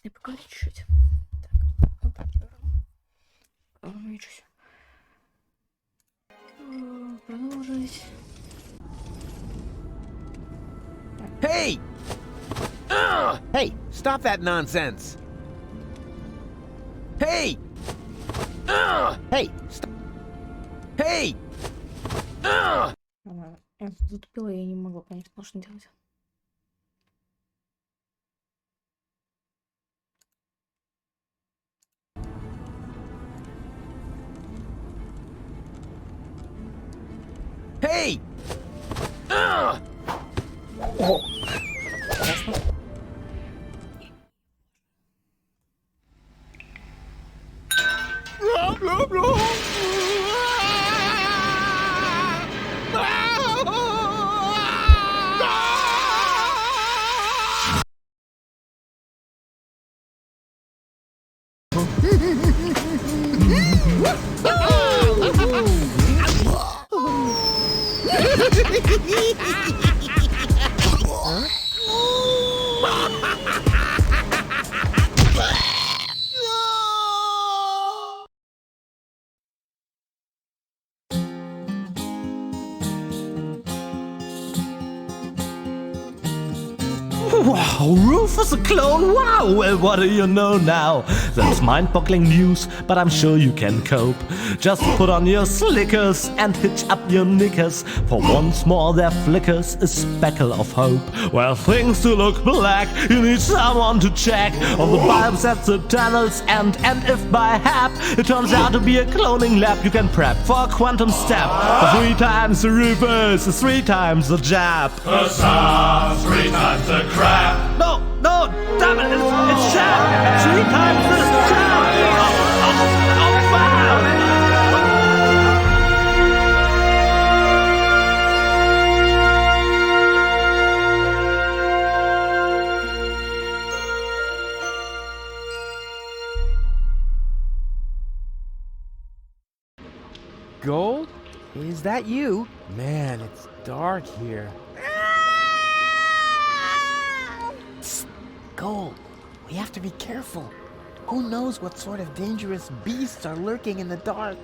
И поговорить чуть-чуть. Так, вот так делаем. Чуть. Продолжить. Hey! Hey, stop that nonsense! Hey! Hey! Stop! Hey! Я затупила, я не могла понять, что нужно делать. Hey! О! Ясно. Wow, Rufus a clone, wow, well what do you know now? That's mind-boggling news, but I'm sure you can cope. Just put on your slickers and hitch up your knickers, for once more there flickers a speckle of hope. Well, things do look black, you need someone to check on the bulbs at the tunnels and if by hap it turns out to be a cloning lab, you can prep for a quantum step. For 3 times the Rufus is 3 times the jab. Huzzah! 3 times the crap! No, damn it, it's jab! 3 times the jab! Oh, wow! Gold? Is that you? Man, it's dark here. Psst. Gold, we have to be careful. Who knows what sort of dangerous beasts are lurking in the dark?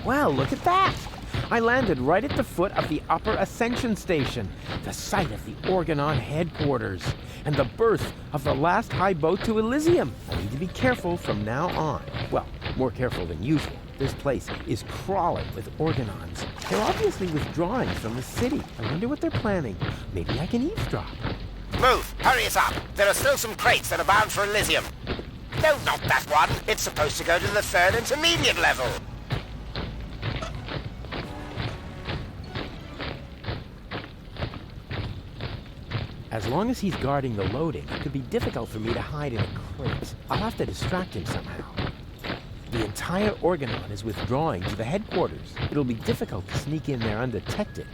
Wow, look at that! I landed right at the foot of the Upper Ascension Station, the site of the Organon headquarters, and the birth of the last high boat to Elysium. I need to be careful from now on. Well, more careful than usual. This place is crawling with Organons. They're obviously withdrawing from the city. I wonder what they're planning. Maybe I can eavesdrop. Move! Hurry us up! There are still some crates that are bound for Elysium. No, not that one. It's supposed to go to the 3rd intermediate level. As long as he's guarding the loading, it could be difficult for me to hide in a crate. I'll have to distract him somehow. The entire Organon is withdrawing to the headquarters. It'll be difficult to sneak in there undetected.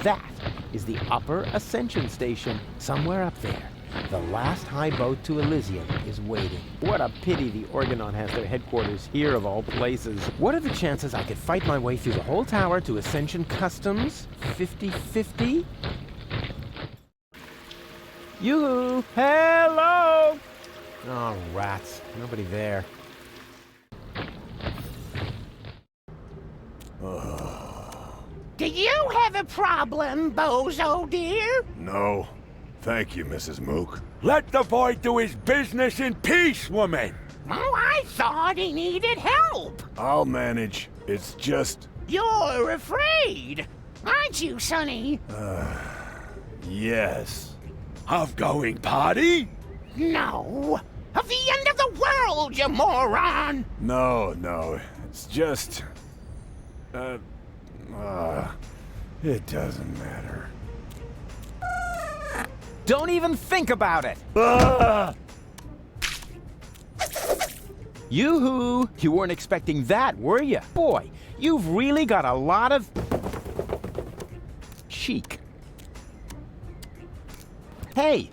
That is the Upper Ascension Station, somewhere up there. The last high boat to Elysium is waiting. What a pity the Organon has their headquarters here of all places. What are the chances I could fight my way through the whole tower to Ascension Customs? 50-50? Yoo-hoo! Hello! Oh, rats. Nobody there. Do you have a problem, Bozo dear? No. Thank you, Mrs. Mook. Let the boy do his business in peace, woman! Oh, I thought he needed help. I'll manage. It's just... You're afraid, aren't you, Sonny? yes. Of going party? No. Of the end of the world, you moron! No. It's just... it doesn't matter. Don't even think about it! Ah! Yoo-hoo! You weren't expecting that, were you? Boy, you've really got a lot of... cheek. Hey!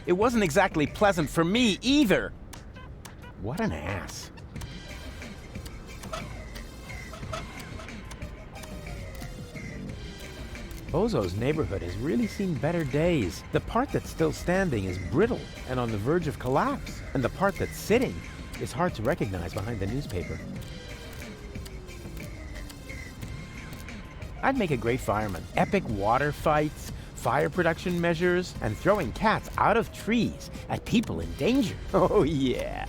It wasn't exactly pleasant for me either. What an ass. Bozo's neighborhood has really seen better days. The part that's still standing is brittle and on the verge of collapse. And the part that's sitting is hard to recognize behind the newspaper. I'd make a great fireman. Epic water fights, fire production measures, and throwing cats out of trees at people in danger. Oh, yeah.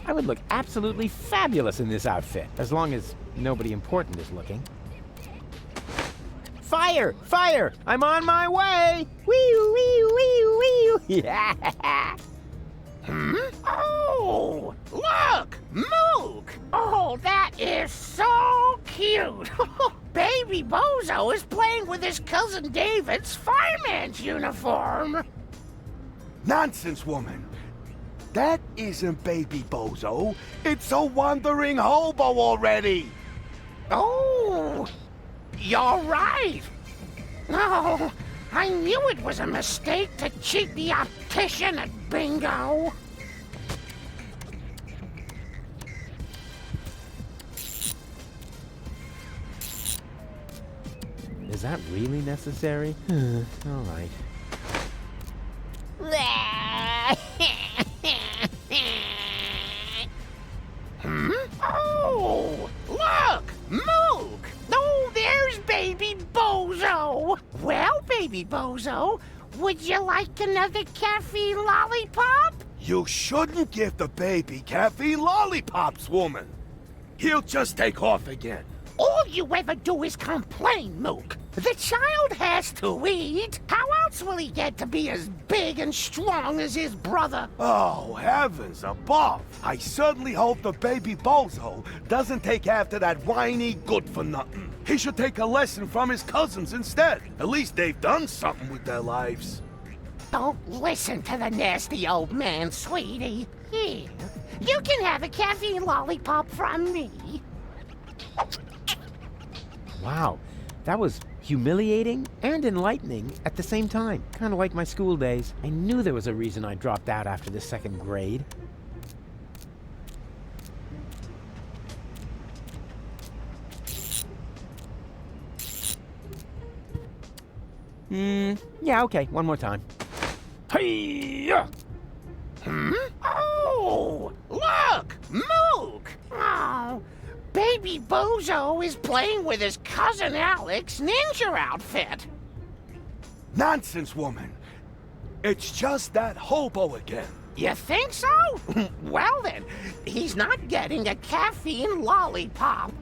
I would look absolutely fabulous in this outfit, as long as nobody important is looking. Fire! Fire! I'm on my way! Wee-oo, wee-oo, wee-oo, wee-oo! Yeah! Oh, look! Mook! Oh, that is so cute! Baby Bozo is playing with his cousin David's fireman's uniform! Nonsense, woman! That isn't Baby Bozo. It's a wandering hobo already! Oh, you're right! Oh, I knew it was a mistake to cheat the optician at bingo! Is that really necessary? All right. Oh, look! Mook! Oh, there's Baby Bozo! Well, Baby Bozo, would you like another caffeine lollipop? You shouldn't give the baby caffeine lollipops, woman! He'll just take off again. All you ever do is complain, Mook. The child has to eat. How else will he get to be as big and strong as his brother? Oh, heavens above! I certainly hope the Baby Bozo doesn't take after that whiny good-for-nothing. He should take a lesson from his cousins instead. At least they've done something with their lives. Don't listen to the nasty old man, sweetie. Here, you can have a caffeine lollipop from me. Wow, that was humiliating and enlightening at the same time. Kind of like my school days. I knew there was a reason I dropped out after the second grade. Yeah, okay, one more time. Hey-ya! Oh, look! Mook! Oh, Baby Bozo is playing with his cousin Alex's ninja outfit. Nonsense, woman! It's just that hobo again. You think so? Well then, he's not getting a caffeine lollipop.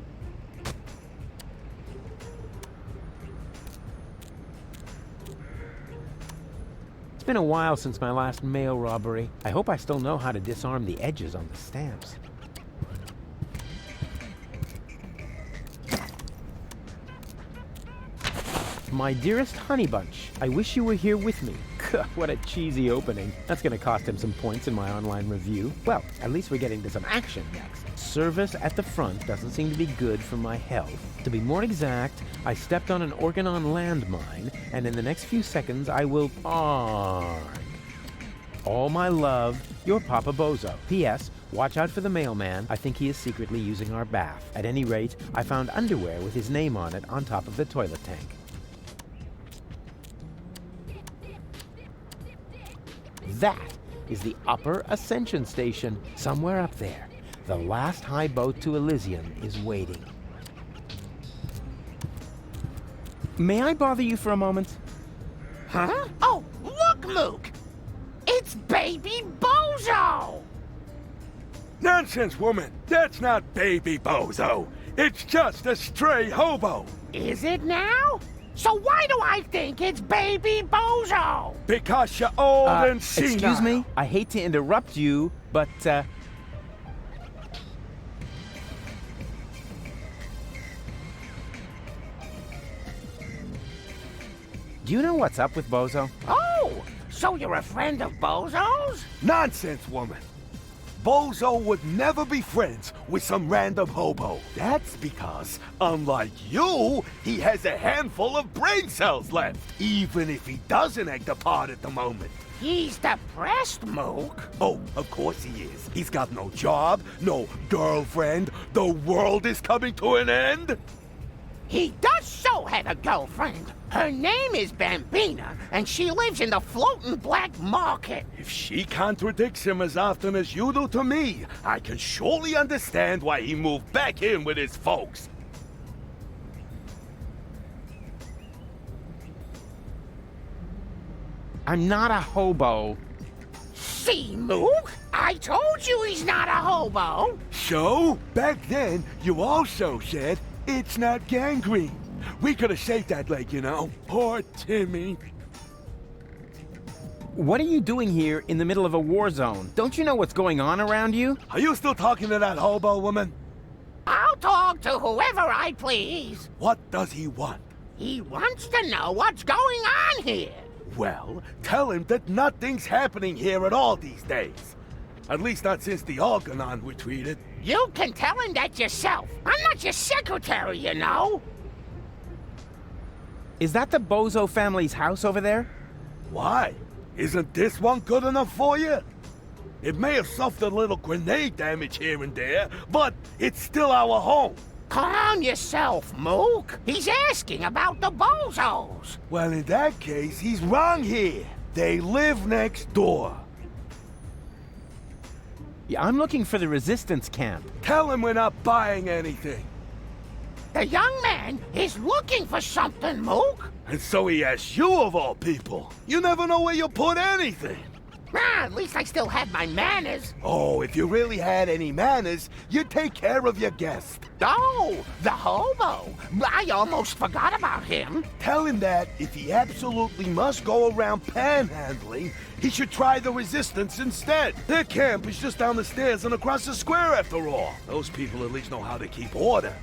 It's been a while since my last mail robbery. I hope I still know how to disarm the edges on the stamps. My dearest Honey Bunch, I wish you were here with me. What a cheesy opening. That's gonna cost him some points in my online review. Well, at least we're getting to some action next. Service at the front doesn't seem to be good for my health. To be more exact, I stepped on an Organon landmine, and in the next few seconds I will arg. All my love, your Papa Bozo. P.S. Watch out for the mailman. I think he is secretly using our bath. At any rate, I found underwear with his name on it on top of the toilet tank. That is the Upper Ascension Station, somewhere up there. The last high boat to Elysium is waiting. May I bother you for a moment? Huh? Oh, look, Mook! It's Baby Bozo! Nonsense, woman! That's not Baby Bozo! It's just a stray hobo! Is it now? So why do I think it's Baby Bozo? Because you're old and senile! Excuse me? I hate to interrupt you, but, do you know what's up with Bozo? Oh, so you're a friend of Bozo's? Nonsense, woman! Bozo would never be friends with some random hobo. That's because, unlike you, he has a handful of brain cells left, even if he doesn't act apart at the moment. He's depressed, Mook. Oh, of course he is. He's got no job, no girlfriend. The world is coming to an end. He does so have a girlfriend. Her name is Bambina, and she lives in the floating black market. If she contradicts him as often as you do to me, I can surely understand why he moved back in with his folks. I'm not a hobo. See, Mook? I told you he's not a hobo. So, back then, you also said it's not gangrene. We could have saved that leg, you know. Poor Timmy. What are you doing here in the middle of a war zone? Don't you know what's going on around you? Are you still talking to that hobo woman? I'll talk to whoever I please. What does he want? He wants to know what's going on here. Well, tell him that nothing's happening here at all these days. At least not since the Organon retreated. You can tell him that yourself. I'm not your secretary, you know. Is that the Bozo family's house over there? Why? Isn't this one good enough for you? It may have suffered a little grenade damage here and there, but it's still our home. Calm yourself, Mook. He's asking about the Bozos. Well, in that case, he's wrong here. They live next door. Yeah, I'm looking for the resistance camp. Tell him we're not buying anything. The young man is looking for something, Mook. And so he asks you of all people. You never know where you put anything. At least I still have my manners. Oh, if you really had any manners, you'd take care of your guest. Oh, the hobo. I almost forgot about him. Tell him that if he absolutely must go around panhandling, he should try the resistance instead. Their camp is just down the stairs and across the square after all. Those people at least know how to keep order.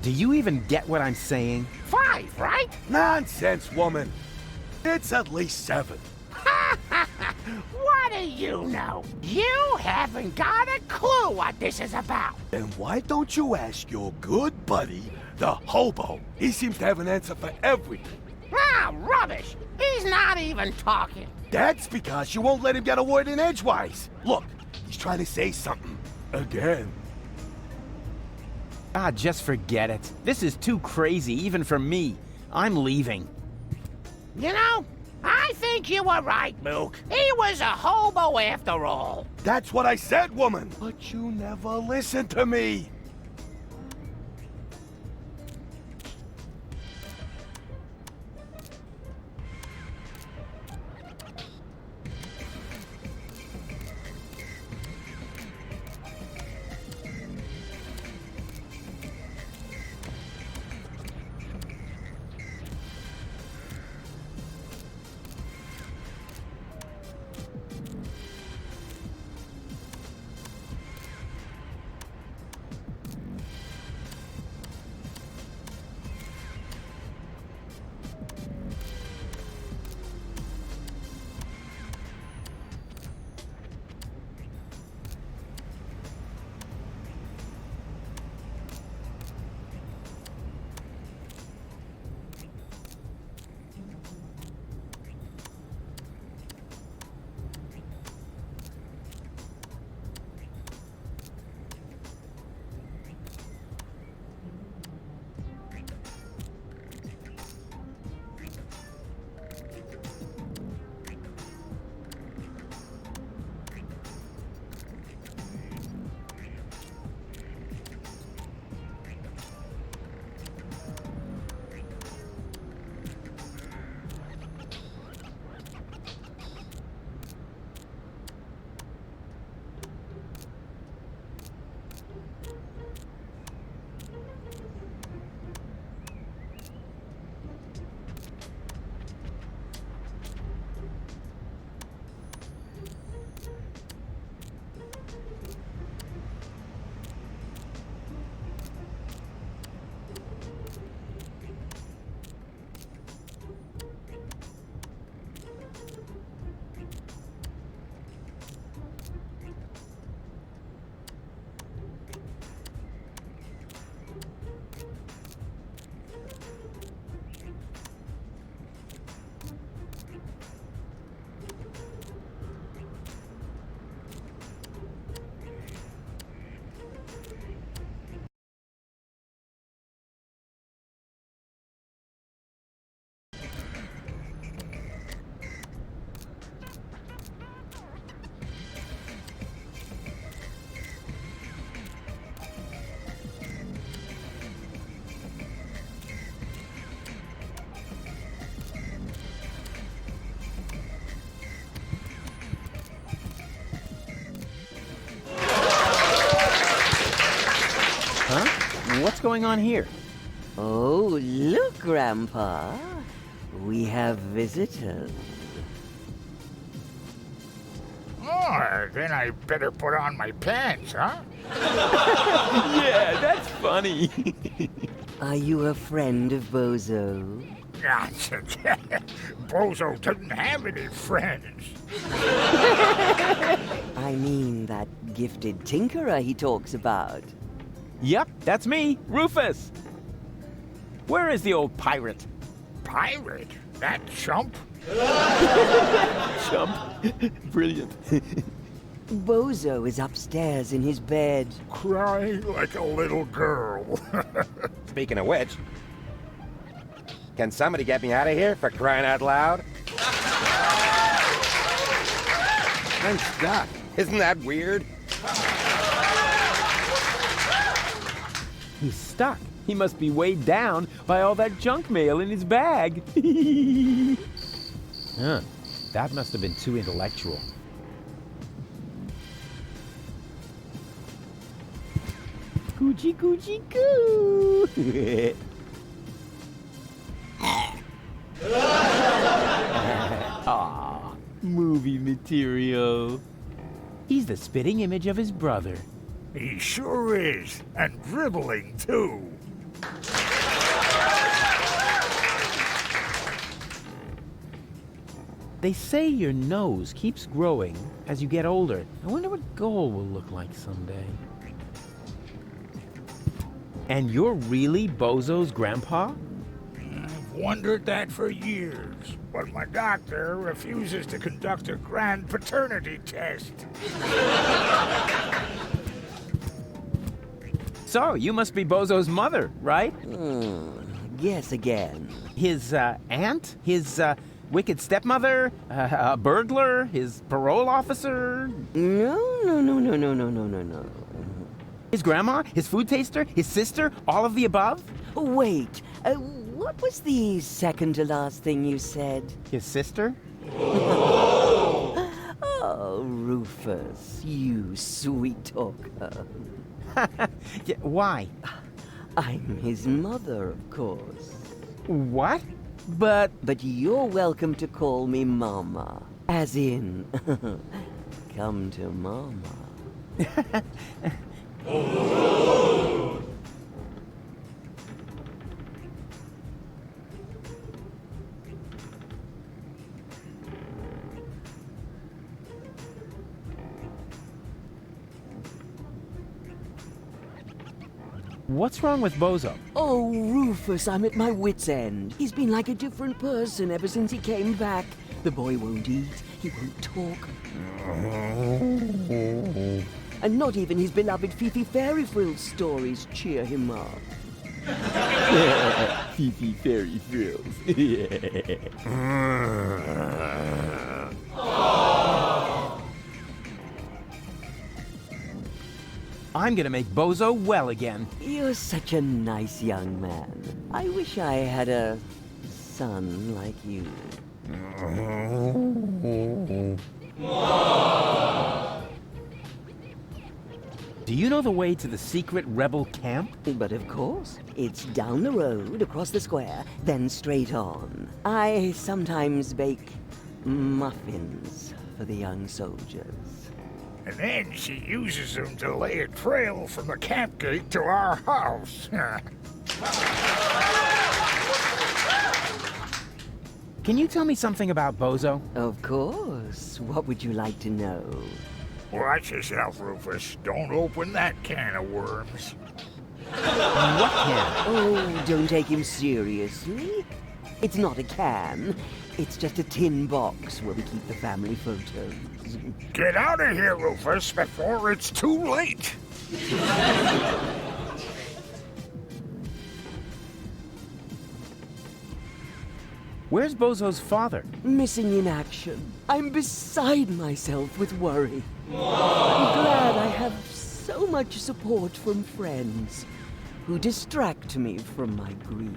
Do you even get what I'm saying? 5, right? Nonsense, woman. It's at least 7. What do you know? You haven't got a clue what this is about. Then why don't you ask your good buddy, the hobo? He seems to have an answer for everything. Rubbish. He's not even talking. That's because you won't let him get a word in edgewise. Look, he's trying to say something. Again. Just forget it. This is too crazy, even for me. I'm leaving. You know, I think you were right, Mook. He was a hobo after all. That's what I said, woman. But you never listen to me. going on here? Oh, look, Grandpa. We have visitors. Oh, then I better put on my pants, huh? Yeah, that's funny. Are you a friend of Bozo? Bozo doesn't have any friends. I mean that gifted tinkerer he talks about. Yep, that's me, Rufus. Where is the old pirate? Pirate? That chump? Chump. Brilliant. Bozo is upstairs in his bed. Crying like a little girl. Speaking of which, can somebody get me out of here for crying out loud? I'm stuck. Isn't that weird? He's stuck. He must be weighed down by all that junk mail in his bag. Huh. That must have been too intellectual. Coochie coochie coo. Aw, movie material. He's the spitting image of his brother. He sure is, and dribbling too. They say your nose keeps growing as you get older. I wonder what gold will look like someday. And you're really Bozo's grandpa? I've wondered that for years, but my doctor refuses to conduct a grand paternity test. So, you must be Bozo's mother, right? Guess again. His aunt? His wicked stepmother? A burglar? His parole officer? No. His grandma? His food taster? His sister? All of the above? Wait, what was the second to last thing you said? His sister? Oh, Rufus, you sweet talker. Yeah, why? I'm his mother, of course. What? But you're welcome to call me Mama. As in, come to Mama. what's wrong with Bozo? Oh, Rufus, I'm at my wit's end. He's been like a different person ever since he came back. The boy won't eat, he won't talk. And not even his beloved Fifi Fairy Frills stories cheer him up. Fifi Fairy Frills. I'm gonna make Bozo well again. You're such a nice young man. I wish I had a son like you. Do you know the way to the secret rebel camp? But of course, it's down the road, across the square, then straight on. I sometimes bake muffins for the young soldiers. And then she uses them to lay a trail from the camp gate to our house. Can you tell me something about Bozo? Of course. What would you like to know? Watch yourself, Rufus. Don't open that can of worms. What can? Oh, don't take him seriously. It's not a can. It's just a tin box where we keep the family photos. Get out of here, Rufus, before it's too late. Where's Bozo's father? Missing in action. I'm beside myself with worry. I'm glad I have so much support from friends who distract me from my grief.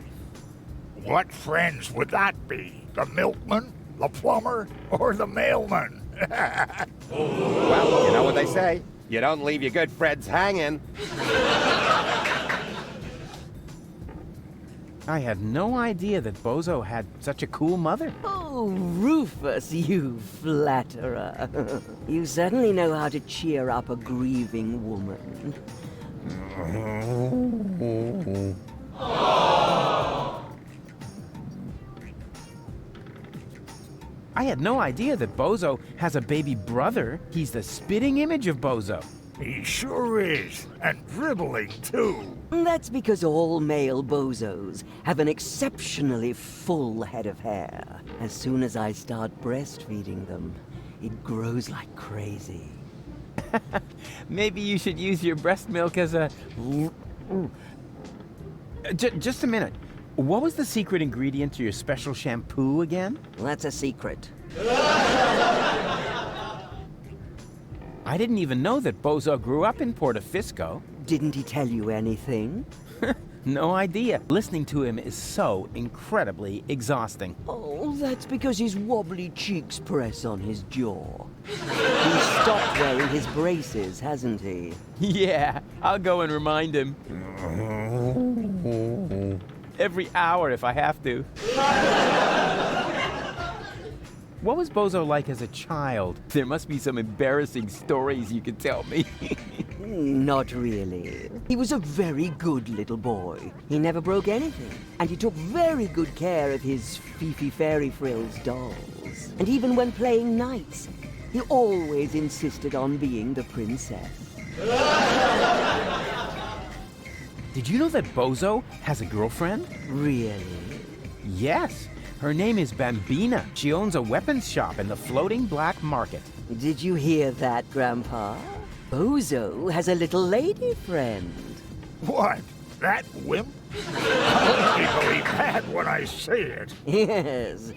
What friends would that be? The milkman, the plumber, or the mailman? Well, you know what they say. You don't leave your good friends hanging. I had no idea that Bozo had such a cool mother. Oh, Rufus, you flatterer. You certainly know how to cheer up a grieving woman. I had no idea that Bozo has a baby brother. He's the spitting image of Bozo. He sure is, and dribbling too. That's because all male bozos have an exceptionally full head of hair. As soon as I start breastfeeding them, it grows like crazy. Maybe you should use your breast milk as a... Just a minute. What was the secret ingredient to your special shampoo again? That's a secret. I didn't even know that Bozo grew up in Portofisco. Didn't he tell you anything? No idea. Listening to him is so incredibly exhausting. Oh, that's because his wobbly cheeks press on his jaw. He's stopped wearing his braces, hasn't he? Yeah, I'll go and remind him. Every hour if I have to. What was Bozo like as a child? There must be some embarrassing stories you could tell me. Not really. He was a very good little boy. He never broke anything. And he took very good care of his Fifi Fairy Frills dolls. And even when playing knights, he always insisted on being the princess. Did you know that Bozo has a girlfriend? Really? Yes. Her name is Bambina. She owns a weapons shop in the floating black market. Did you hear that, Grandpa? Bozo has a little lady friend. What? That wimp? I'll only believe that when I see it. Yes,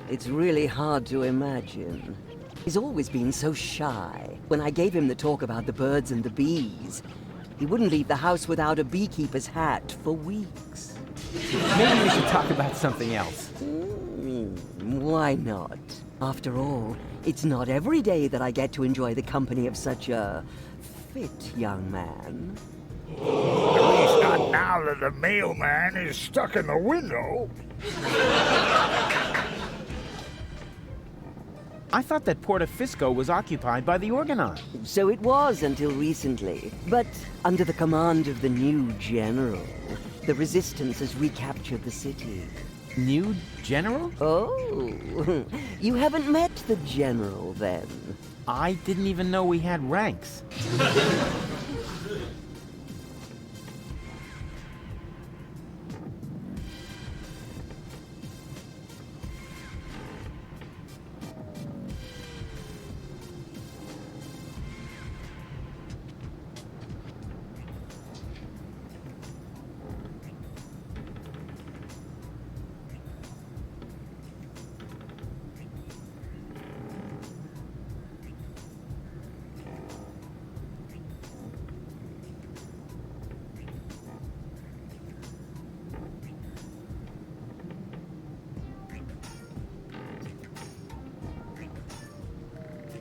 it's really hard to imagine. He's always been so shy. When I gave him the talk about the birds and the bees, he wouldn't leave the house without a beekeeper's hat for weeks. Maybe we should talk about something else. Why not? After all, it's not every day that I get to enjoy the company of such a fit young man. At least not now that the mailman is stuck in the window. I thought that Portofisco was occupied by the Organon. So it was until recently. But under the command of the new general, the resistance has recaptured the city. New general? Oh, you haven't met the general then? I didn't even know we had ranks.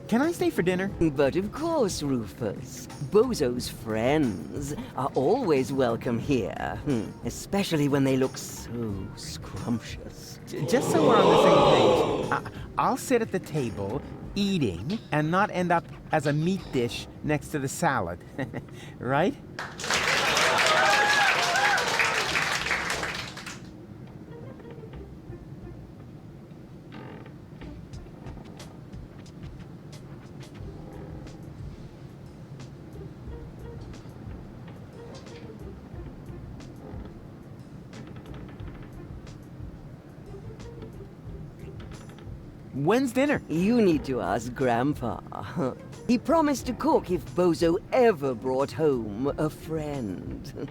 Can I stay for dinner? But of course, Rufus. Bozo's friends are always welcome here. Especially when they look so scrumptious. Just so we're on the same page, I'll sit at the table, eating, and not end up as a meat dish next to the salad. Right? When's dinner? You need to ask Grandpa. He promised to cook if Bozo ever brought home a friend.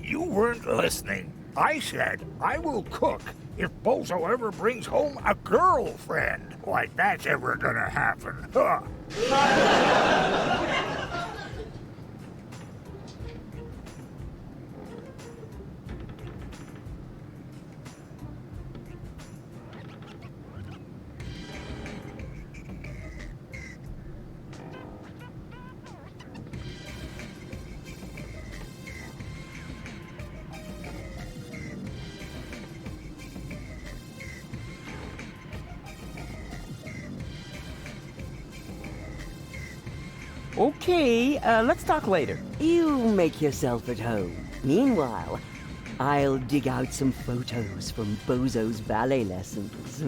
You weren't listening. I said I will cook if Bozo ever brings home a girlfriend. Like that's ever gonna happen. Huh. Okay, let's talk later. You make yourself at home. Meanwhile, I'll dig out some photos from Bozo's ballet lessons.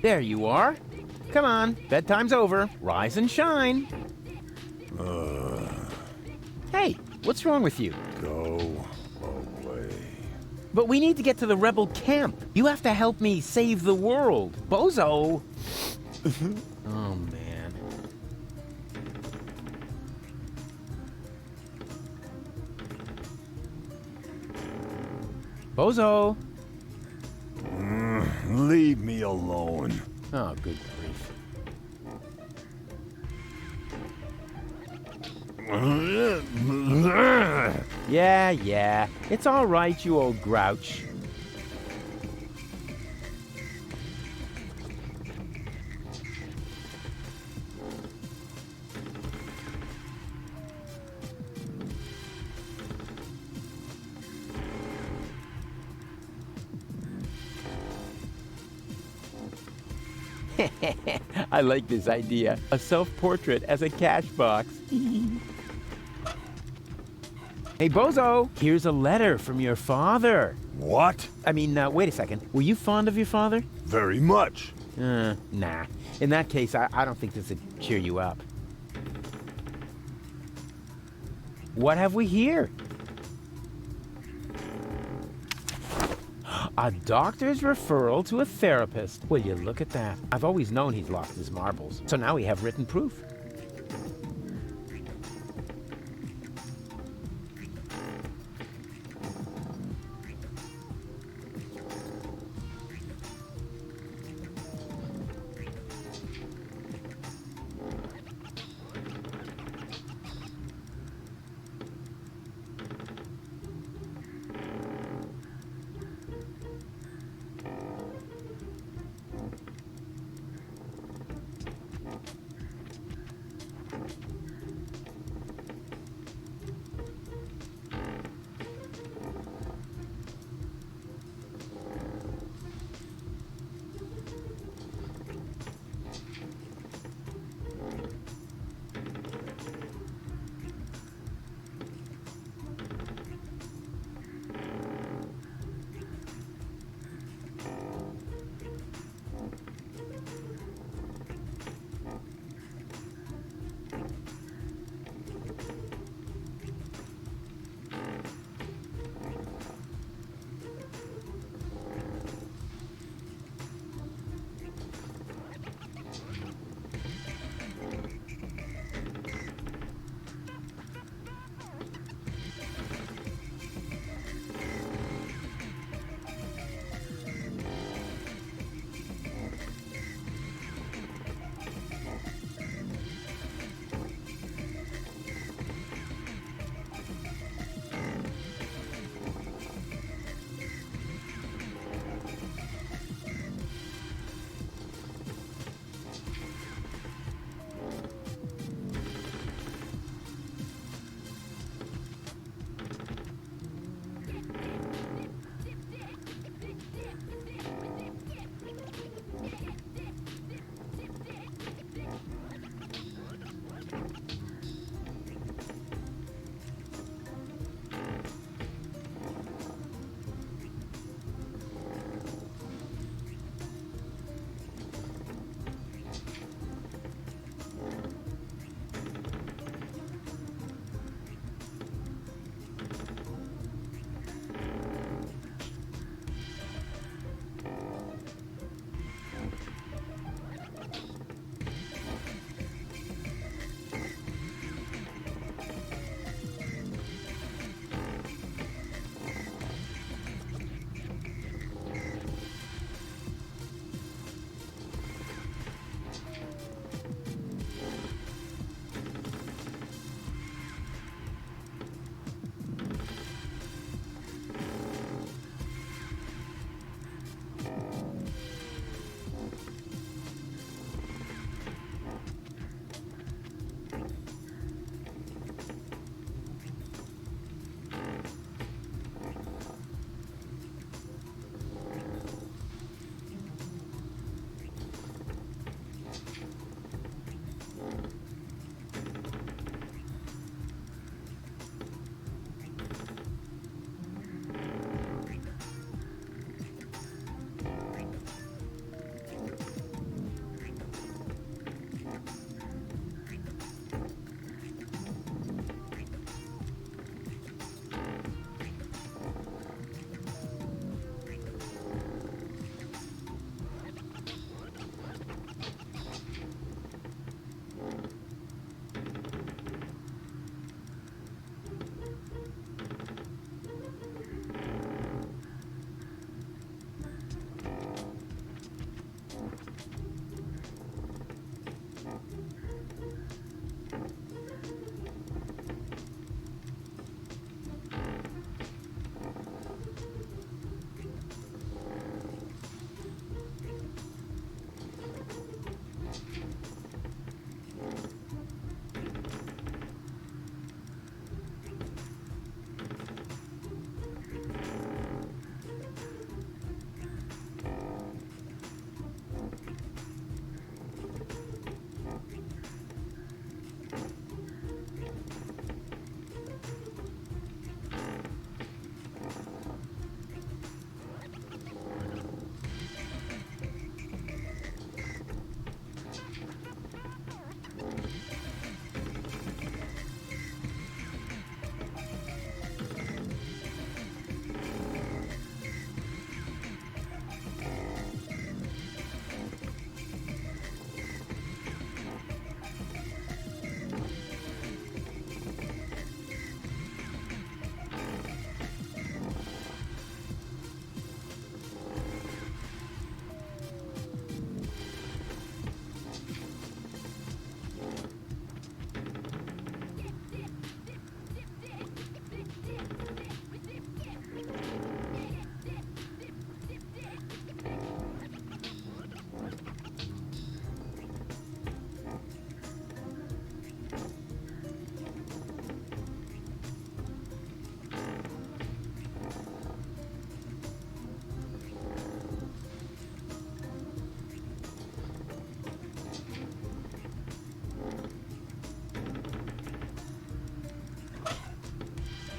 There you are. Come on, bedtime's over. Rise and shine. Hey, what's wrong with you? Go away. But we need to get to the rebel camp. You have to help me save the world. Bozo! Oh, man. Bozo! Leave me alone. Oh, good grief. Yeah. It's all right, you old grouch. I like this idea. A self-portrait as a cash box. Hey, Bozo, here's a letter from your father. What? I mean, wait a second. Were you fond of your father? Very much. Nah. In that case, I don't think this would cheer you up. What have we here? A doctor's referral to a therapist. Will you look at that? I've always known he's lost his marbles. So now we have written proof.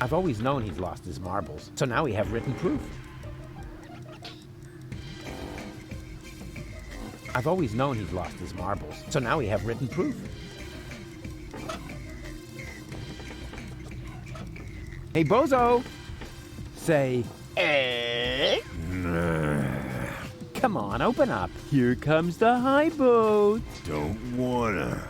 I've always known he'd lost his marbles, so now we have written proof. I've always known he'd lost his marbles, so now we have written proof. Hey, Bozo! Say, come on, open up. Here comes the high boat. Don't wanna.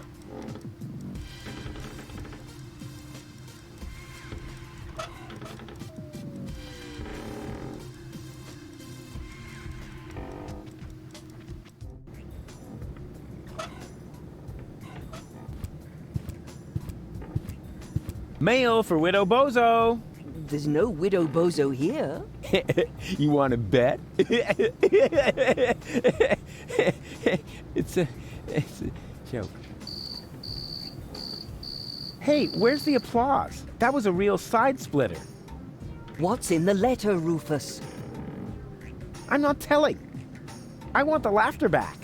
Mail for Widow Bozo. There's no Widow Bozo here. You want to bet? It's a joke. Hey, where's the applause? That was a real side splitter. What's in the letter, Rufus? I'm not telling. I want the laughter back.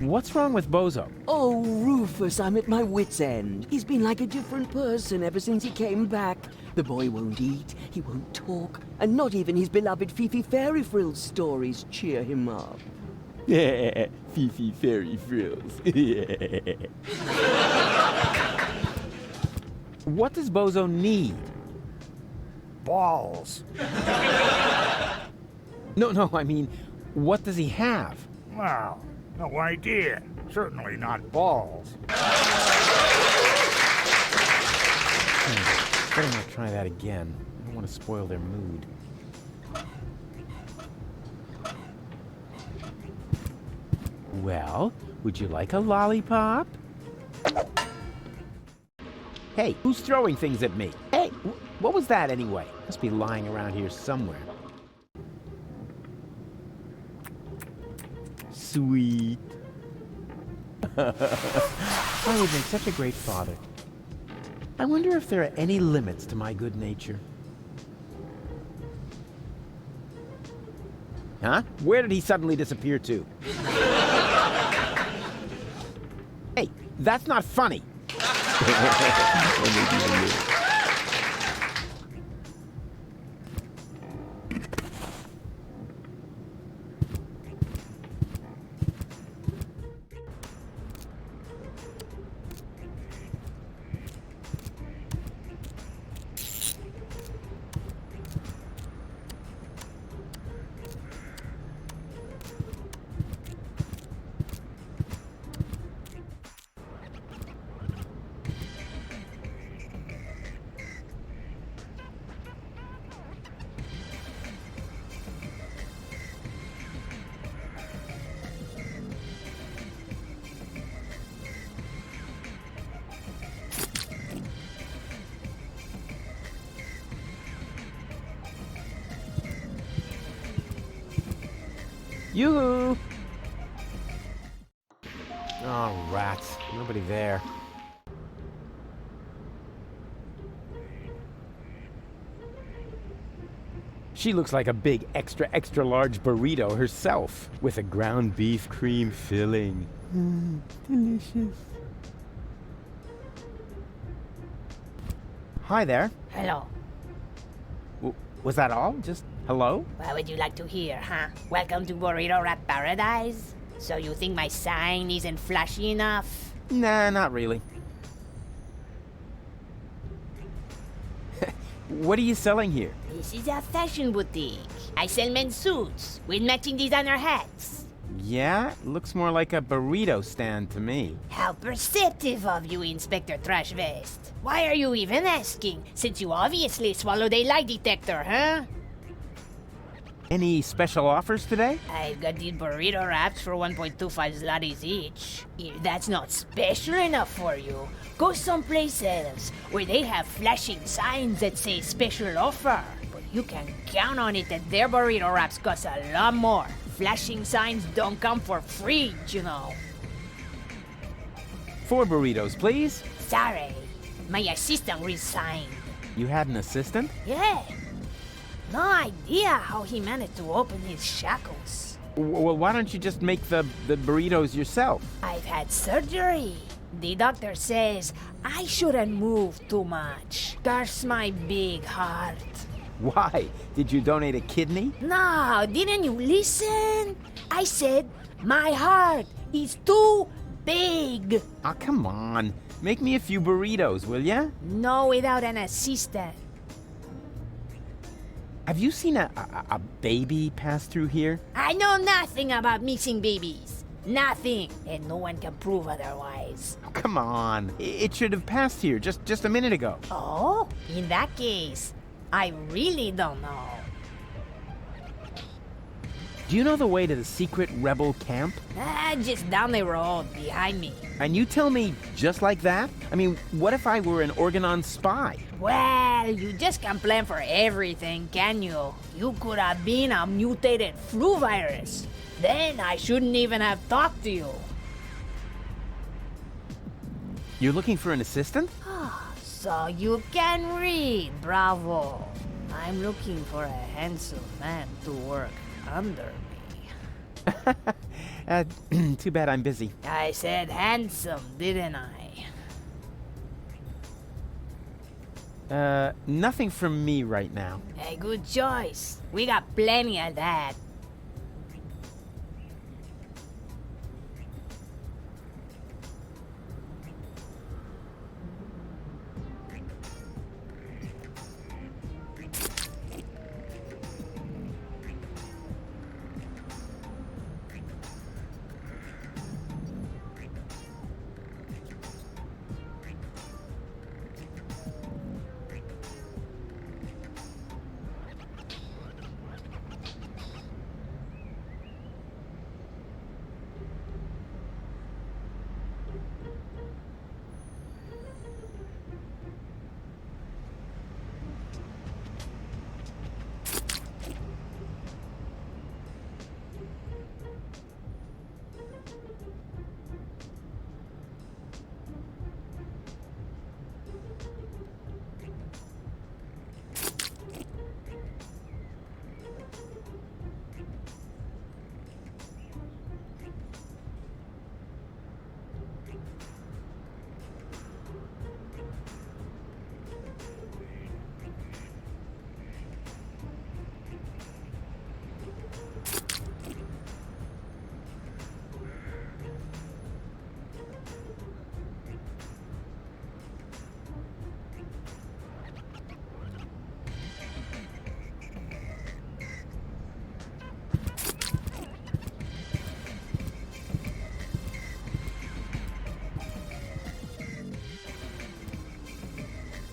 What's wrong with Bozo? Oh, Rufus, I'm at my wit's end. He's been like a different person ever since he came back. The boy won't eat, he won't talk, and not even his beloved Fifi Fairy Frills stories cheer him up. Yeah, Fifi Fairy Frills. What does Bozo need? Balls. No, I mean, what does he have? Well, no idea. Certainly not balls. Better not try that again. I don't want to spoil their mood. Well, would you like a lollipop? Hey, who's throwing things at me? Hey, what was that anyway? Must be lying around here somewhere. Sweet. I would make such a great father. I wonder if there are any limits to my good nature. Huh? Where did he suddenly disappear to? Hey, that's not funny. Yoo-hoo! Oh, rats. Nobody there. She looks like a big extra large burrito herself, with a ground beef cream filling. Delicious. Hi there. Hello. Was that all? Just hello? What would you like to hear, huh? Welcome to Burrito Wrap Paradise? So you think my sign isn't flashy enough? Nah, not really. What are you selling here? This is a fashion boutique. I sell men's suits with matching designer hats. Yeah, it looks more like a burrito stand to me. How perceptive of you, Inspector Trash Vest. Why are you even asking, since you obviously swallowed a lie detector, huh? Any special offers today? I've got these burrito wraps for 1.25 zlotys each. If that's not special enough for you, go someplace else where they have flashing signs that say special offer. But you can count on it that their burrito wraps cost a lot more. Flashing signs don't come for free, you know. 4 burritos, please. Sorry, my assistant resigned. You had an assistant? Yeah. No idea how he managed to open his shackles. Well, why don't you just make the burritos yourself? I've had surgery. The doctor says I shouldn't move too much. Curse my big heart. Why? Did you donate a kidney? No, didn't you listen? I said my heart is too big. Oh, come on. Make me a few burritos, will ya? No, without an assistant. Have you seen a baby pass through here? I know nothing about missing babies. Nothing. And no one can prove otherwise. Oh, come on. It should have passed here just a minute ago. Oh, in that case, I really don't know. Do you know the way to the secret rebel camp? Just down the road behind me. And you tell me just like that? I mean, what if I were an Organon spy? Well, you just can't plan for everything, can you? You could have been a mutated flu virus. Then I shouldn't even have talked to you. You're looking for an assistant? So you can read, bravo. I'm looking for a handsome man to work under me. Too bad I'm busy. I said handsome, didn't I? Nothing from me right now. A good choice. We got plenty of that.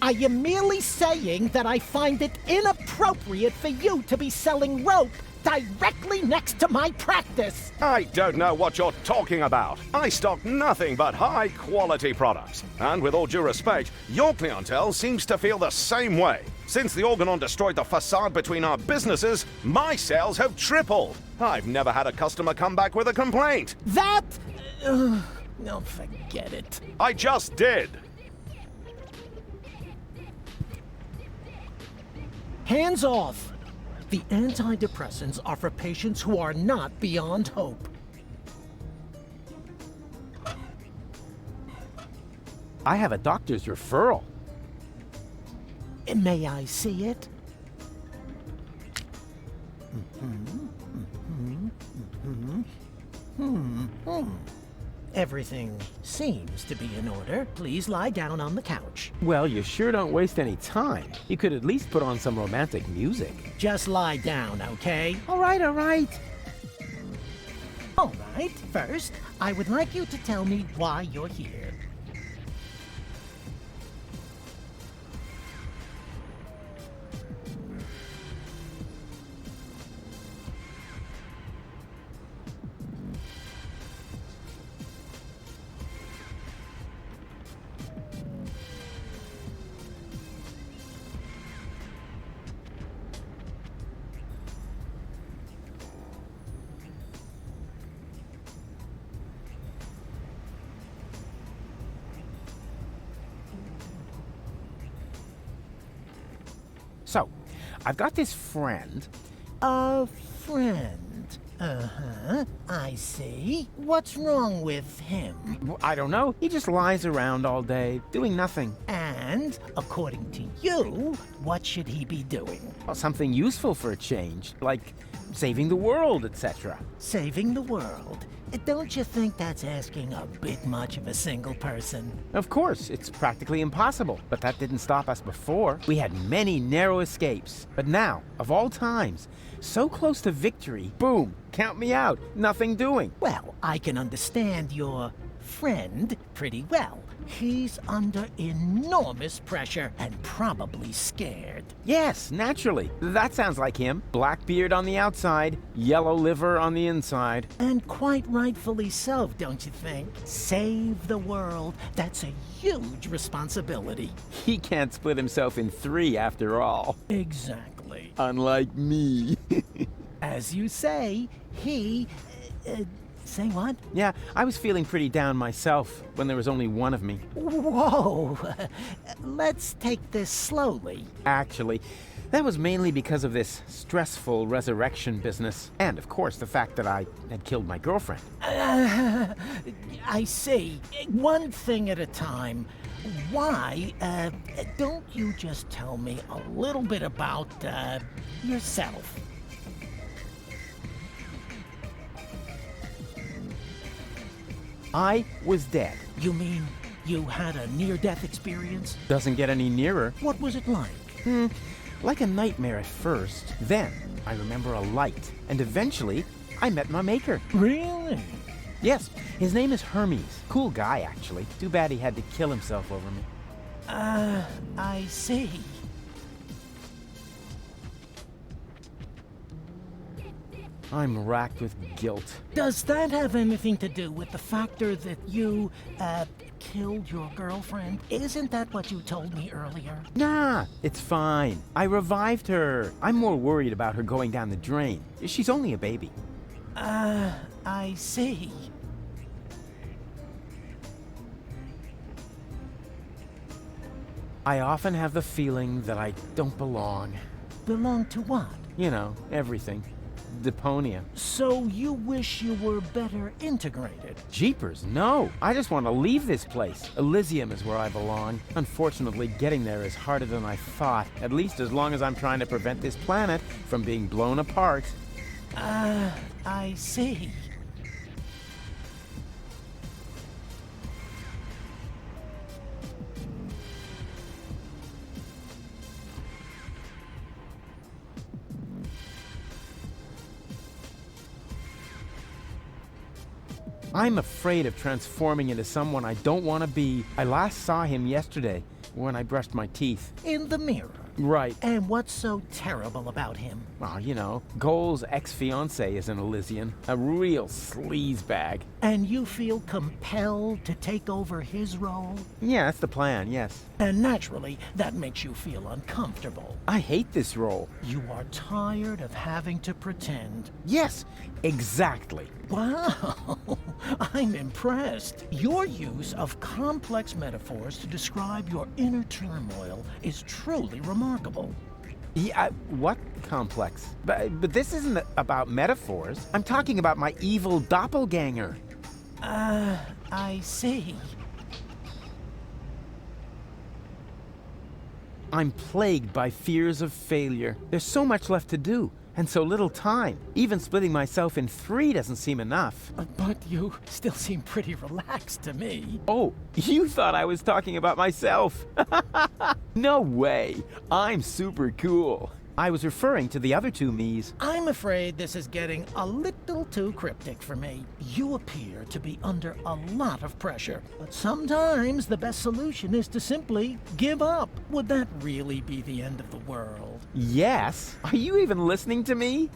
I am merely saying that I find it inappropriate for you to be selling rope directly next to my practice. I don't know what you're talking about. I stock nothing but high-quality products. And with all due respect, your clientele seems to feel the same way. Since the Organon destroyed the facade between our businesses, my sales have tripled. I've never had a customer come back with a complaint. That... no, forget it. I just did. Hands off! The antidepressants are for patients who are not beyond hope. I have a doctor's referral. May I see it? Everything seems to be in order. Please lie down on the couch. Well, you sure don't waste any time. You could at least put on some romantic music. Just lie down, okay? All right, all right. All right. First, I would like you to tell me why you're here. So, I've got this friend. A friend. Uh-huh. I see. What's wrong with him? I don't know. He just lies around all day, doing nothing. And, according to you, what should he be doing? Well, something useful for a change, like saving the world, etc. Saving the world? Don't you think that's asking a bit much of a single person? Of course, it's practically impossible, but that didn't stop us before. We had many narrow escapes. But now, of all times, so close to victory, boom, count me out, nothing doing. Well, I can understand your friend pretty well. He's under enormous pressure and probably scared. Yes, naturally. That sounds like him. Black beard on the outside, yellow liver on the inside. And quite rightfully so, don't you think? Save the world. That's a huge responsibility. He can't split himself in three after all. Exactly. Unlike me. As you say, he... say what? Yeah, I was feeling pretty down myself when there was only one of me. Whoa! Let's take this slowly. Actually, that was mainly because of this stressful resurrection business. And, of course, the fact that I had killed my girlfriend. I see. One thing at a time. Why, don't you just tell me a little bit about, yourself? I was dead. You mean you had a near-death experience? Doesn't get any nearer. What was it like? Like a nightmare at first. Then, I remember a light. And eventually, I met my maker. Really? Yes, his name is Hermes. Cool guy, actually. Too bad he had to kill himself over me. I see. I'm racked with guilt. Does that have anything to do with the factor that you, killed your girlfriend? Isn't that what you told me earlier? Nah, it's fine. I revived her. I'm more worried about her going down the drain. She's only a baby. I see. I often have the feeling that I don't belong. Belong to what? You know, everything. Deponia. So you wish you were better integrated? Jeepers, no. I just want to leave this place. Elysium is where I belong. Unfortunately, getting there is harder than I thought. At least as long as I'm trying to prevent this planet from being blown apart. I see. I'm afraid of transforming into someone I don't want to be. I last saw him yesterday when I brushed my teeth. In the mirror? Right. And what's so terrible about him? Oh, you know, Goal's ex-fiancée is an Elysian. A real sleazebag. And you feel compelled to take over his role? Yeah, that's the plan, yes. And naturally, that makes you feel uncomfortable. I hate this role. You are tired of having to pretend. Yes, exactly. Wow, I'm impressed. Your use of complex metaphors to describe your inner turmoil is truly remarkable. Yeah, what complex? But this isn't about metaphors. I'm talking about my evil doppelganger. I see. I'm plagued by fears of failure. There's so much left to do, and so little time. Even splitting myself in three doesn't seem enough. But you still seem pretty relaxed to me. Oh, you thought I was talking about myself. No way. I'm super cool. I was referring to the other two me's. I'm afraid this is getting a little too cryptic for me. You appear to be under a lot of pressure, but sometimes the best solution is to simply give up. Would that really be the end of the world? Yes. Are you even listening to me?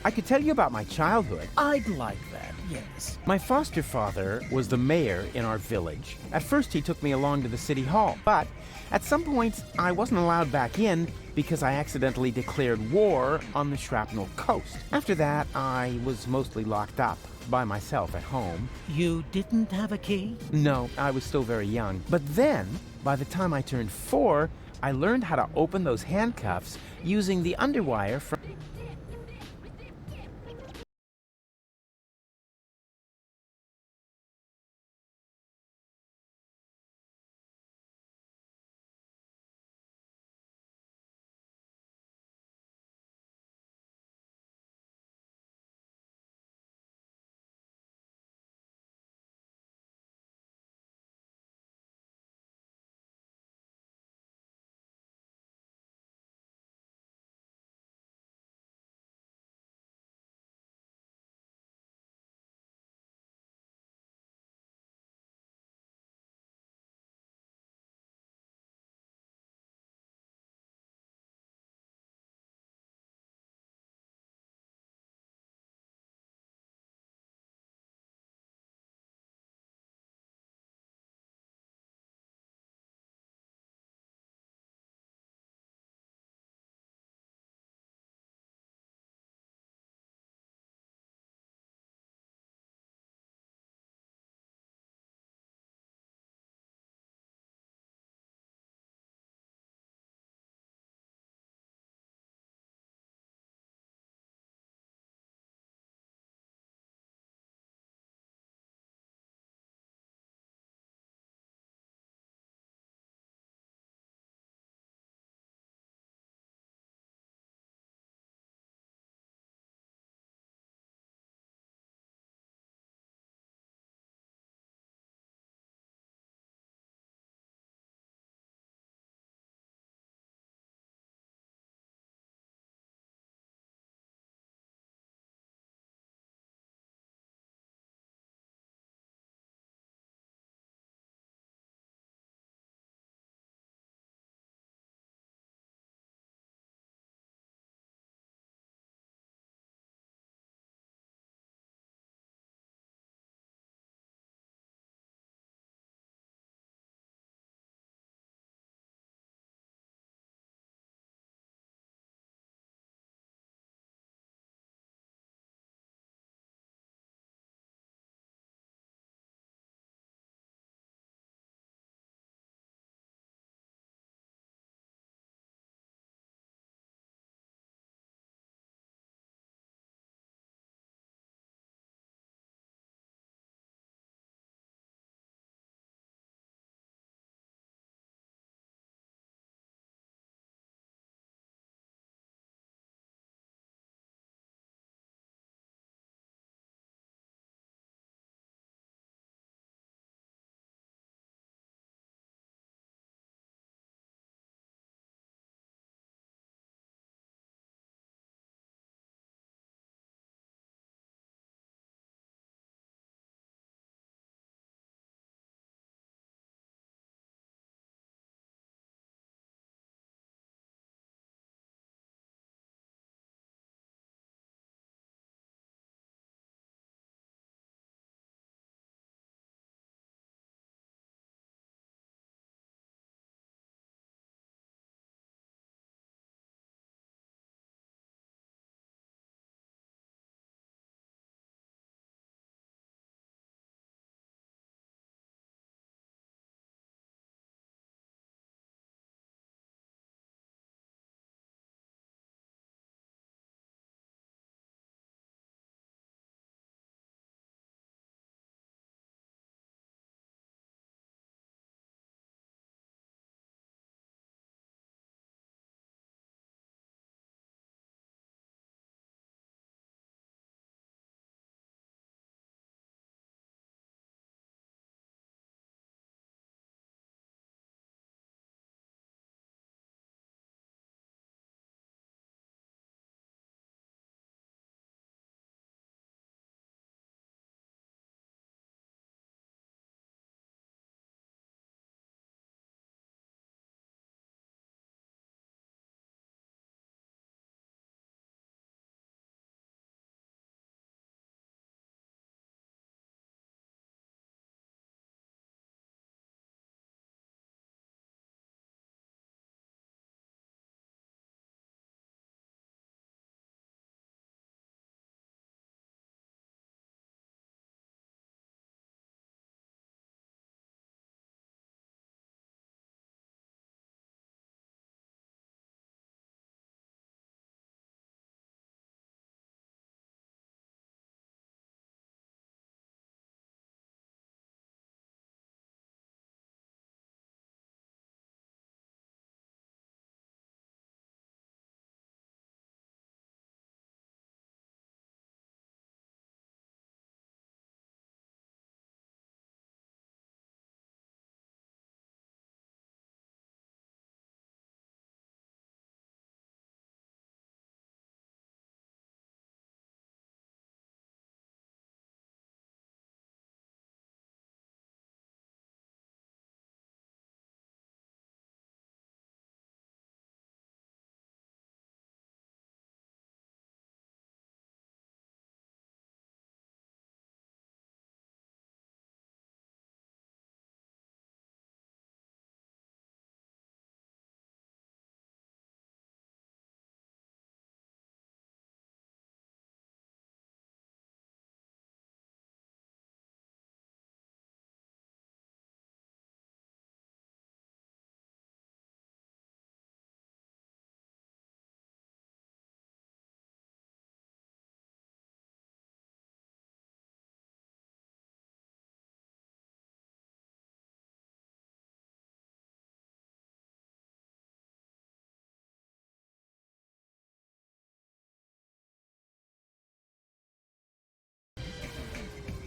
I could tell you about my childhood. I'd like that, millions. My foster father was the mayor in our village. At first, he took me along to the city hall, but at some points, I wasn't allowed back in because I accidentally declared war on the Shrapnel Coast. After that, I was mostly locked up by myself at home. You didn't have a key? No, I was still very young. But then, by the time I turned 4, I learned how to open those handcuffs using the underwire from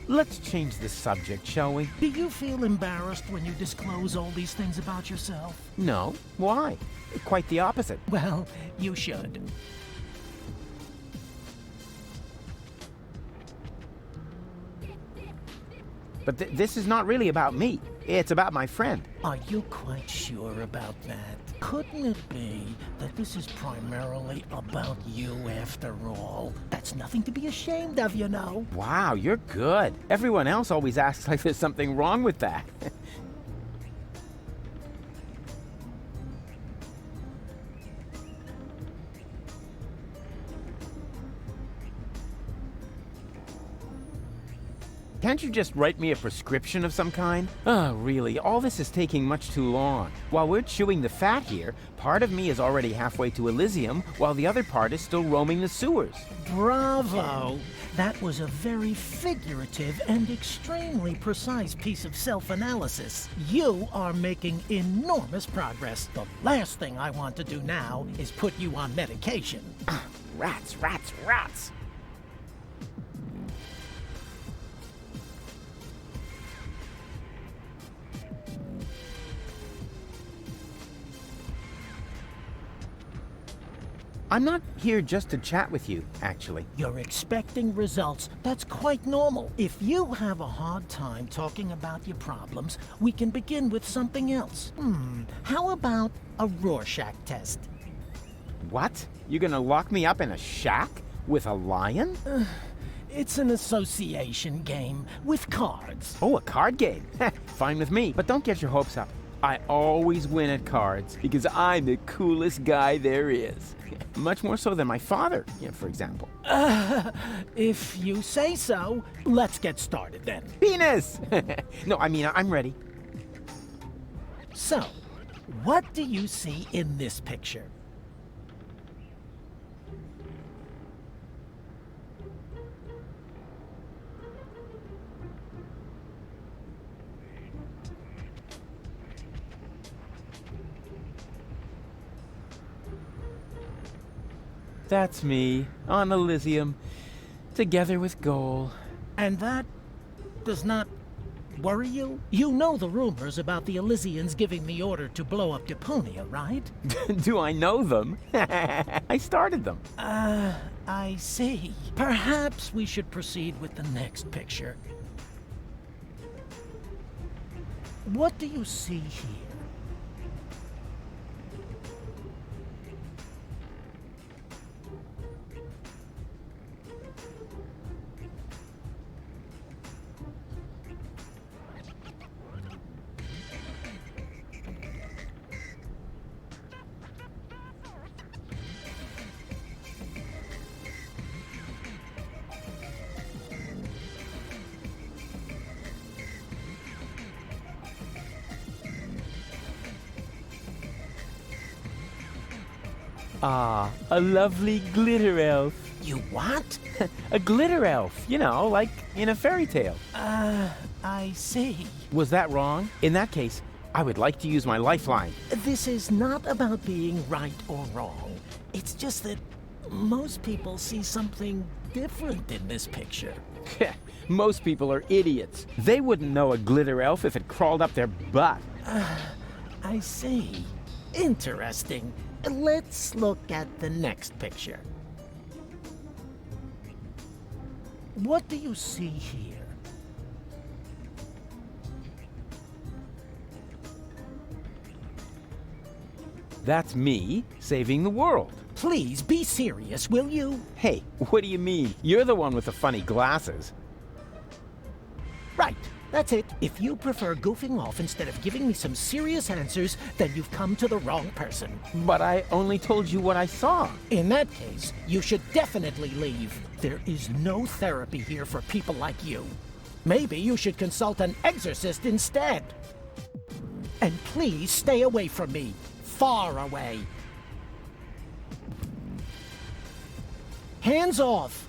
let's change the subject, shall we? Do you feel embarrassed when you disclose all these things about yourself? No. Why? Quite the opposite. Well, you should. But this is not really about me. It's about my friend. Are you quite sure about that? Couldn't it be that this is primarily about you after all? That's nothing to be ashamed of, you know. Wow, you're good. Everyone else always acts like there's something wrong with that. Can't you just write me a prescription of some kind? Oh, really, all this is taking much too long. While we're chewing the fat here, part of me is already halfway to Elysium, while the other part is still roaming the sewers. Bravo! That was a very figurative and extremely precise piece of self-analysis. You are making enormous progress. The last thing I want to do now is put you on medication. Rats, rats, rats! I'm not here just to chat with you, actually. You're expecting results. That's quite normal. If you have a hard time talking about your problems, we can begin with something else. How about a Rorschach test? What? You're gonna lock me up in a shack with a lion? It's an association game with cards. Oh, a card game. Fine with me, but don't get your hopes up. I always win at cards because I'm the coolest guy there is. Much more so than my father, for example. If you say so, let's get started then. Penis! No, I mean, I'm ready. So, what do you see in this picture? That's me, on Elysium, together with Goal. And that does not worry you? You know the rumors about the Elysians giving the order to blow up Deponia, right? Do I know them? I started them. I see. Perhaps we should proceed with the next picture. What do you see here? Ah, a lovely glitter elf. You what? A glitter elf, like in a fairy tale. I see. Was that wrong? In that case, I would like to use my lifeline. This is not about being right or wrong. It's just that most people see something different in this picture. Most people are idiots. They wouldn't know a glitter elf if it crawled up their butt. I see. Interesting. Let's look at the next picture. What do you see here? That's me saving the world. Please be serious, will you? Hey, what do you mean? You're the one with the funny glasses. Right. That's it. If you prefer goofing off instead of giving me some serious answers, then you've come to the wrong person. But I only told you what I saw. In that case, you should definitely leave. There is no therapy here for people like you. Maybe you should consult an exorcist instead. And please stay away from me. Far away. Hands off.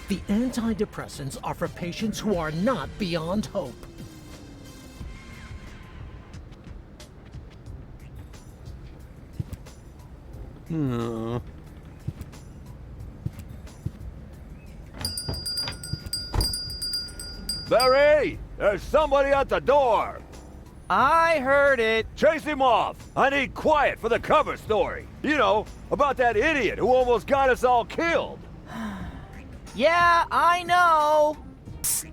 The antidepressants are for patients who are not beyond hope. Barry, there's somebody at the door. I heard it. Chase him off. I need quiet for the cover story. You know, about that idiot who almost got us all killed. Yeah, I know. Psst.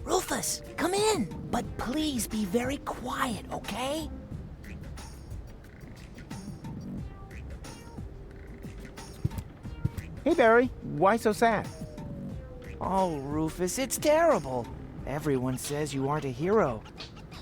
Rufus, come in. But please be very quiet, okay? Hey, Barry. Why so sad? Oh, Rufus, it's terrible. Everyone says you aren't a hero.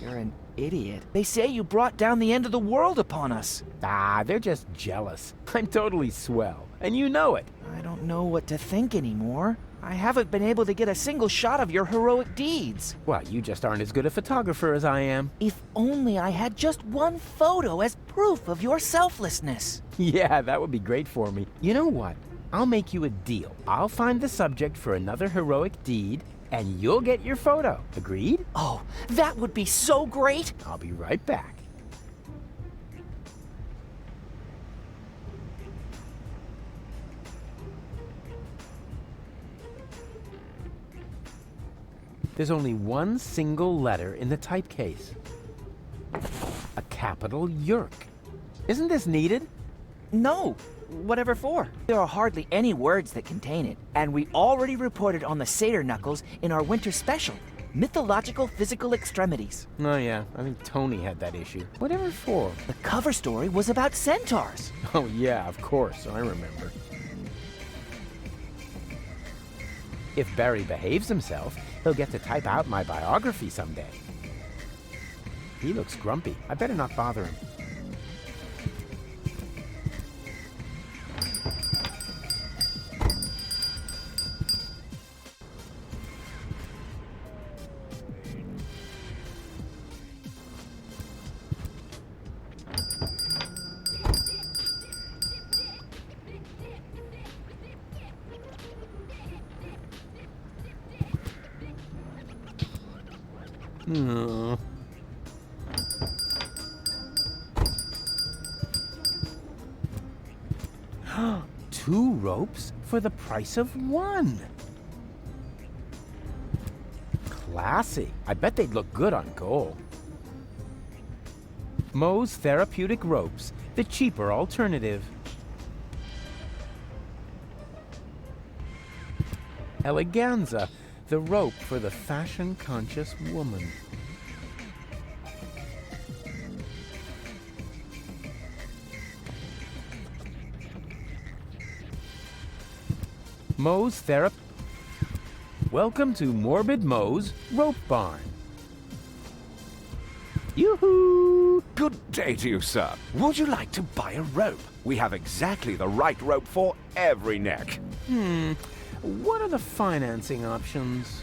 You're an idiot. They say you brought down the end of the world upon us. Ah, they're just jealous. I'm totally swell, and you know it. I don't know what to think anymore. I haven't been able to get a single shot of your heroic deeds. Well, you just aren't as good a photographer as I am. If only I had just one photo as proof of your selflessness. Yeah, that would be great for me. You know what? I'll make you a deal. I'll find the subject for another heroic deed, and you'll get your photo. Agreed? Oh, that would be so great! I'll be right back. There's only one single letter in the type case. A capital Yerk. Isn't this needed? No. Whatever for? There are hardly any words that contain it, and we already reported on the Satyr Knuckles in our winter special, Mythological Physical Extremities. Oh yeah, I think Tony had that issue. Whatever for? The cover story was about centaurs. Oh yeah, of course, I remember. If Barry behaves himself, he'll get to type out my biography someday. He looks grumpy. I better not bother him. Hmm. 2 ropes for the price of 1. Classy. I bet they'd look good on gold. Moe's Therapeutic Ropes, the cheaper alternative. Eleganza, the rope for the fashion-conscious woman. Moe's Welcome to Morbid Moe's Rope Barn. Yoo-hoo! Good day to you, sir. Would you like to buy a rope? We have exactly the right rope for every neck. What are the financing options?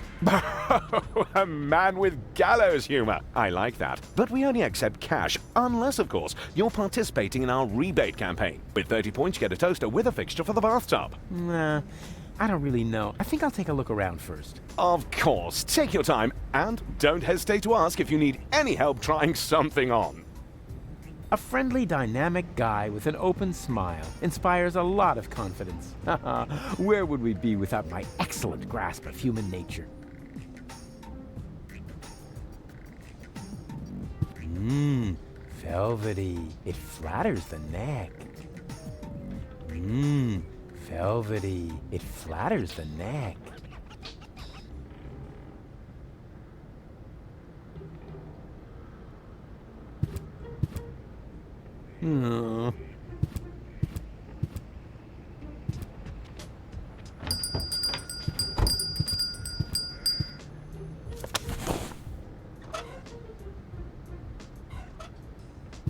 A man with gallows humor. I like that. But we only accept cash, unless, of course, you're participating in our rebate campaign. With 30 points, you get a toaster with a fixture for the bathtub. Nah, I don't really know. I think I'll take a look around first. Of course. Take your time, and don't hesitate to ask if you need any help trying something on. A friendly, dynamic guy with an open smile inspires a lot of confidence. Where would we be without my excellent grasp of human nature? Velvety. It flatters the neck. Velvety. It flatters the neck.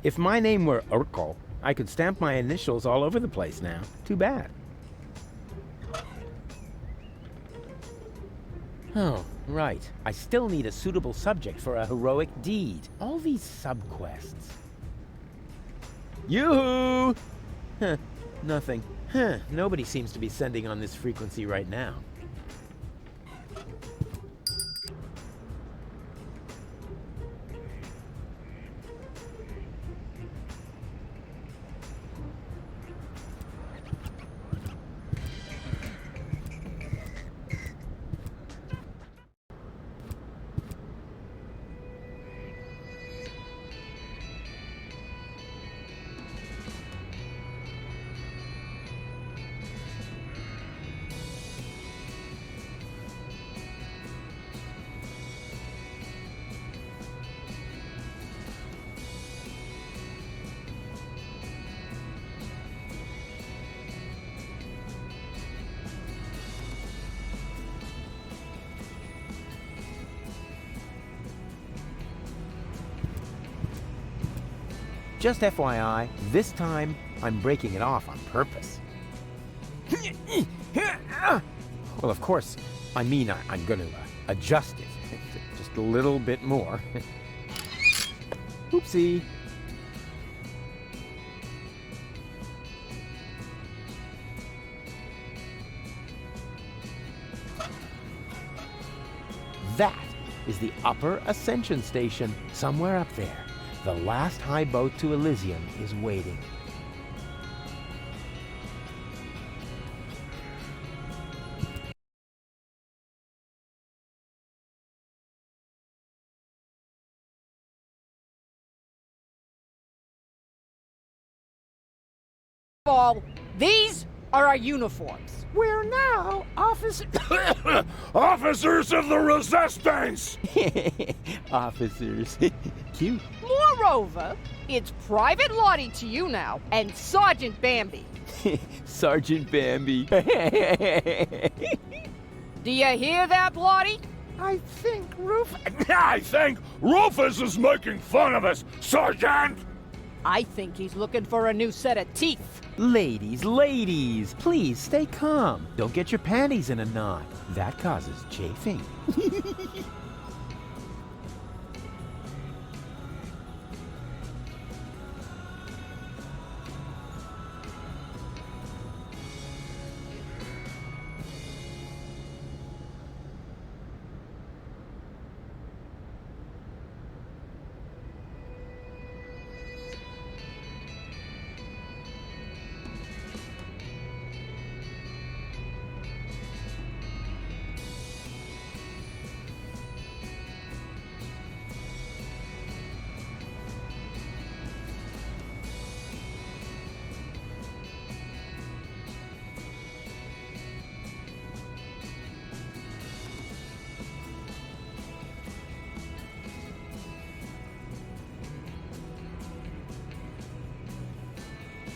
If my name were Urkel, I could stamp my initials all over the place now. Too bad. Oh, right. I still need a suitable subject for a heroic deed. All these subquests. Yoo-hoo! Huh, nothing. Huh, nobody seems to be sending on this frequency right now. Just FYI, this time I'm breaking it off on purpose. Well, of course, I mean I'm going to adjust it just a little bit more. Oopsie. That is the Upper Ascension Station, somewhere up there. The last high boat to Elysium is waiting. All, these are our uniforms. We're now officers of the Resistance! Officers. Cute. Moreover, it's Private Lottie to you now, and Sergeant Bambi. Sergeant Bambi. Do you hear that, Lottie? I think Rufus is making fun of us, Sergeant! I think he's looking for a new set of teeth. Ladies, please stay calm. Don't get your panties in a knot. That causes chafing.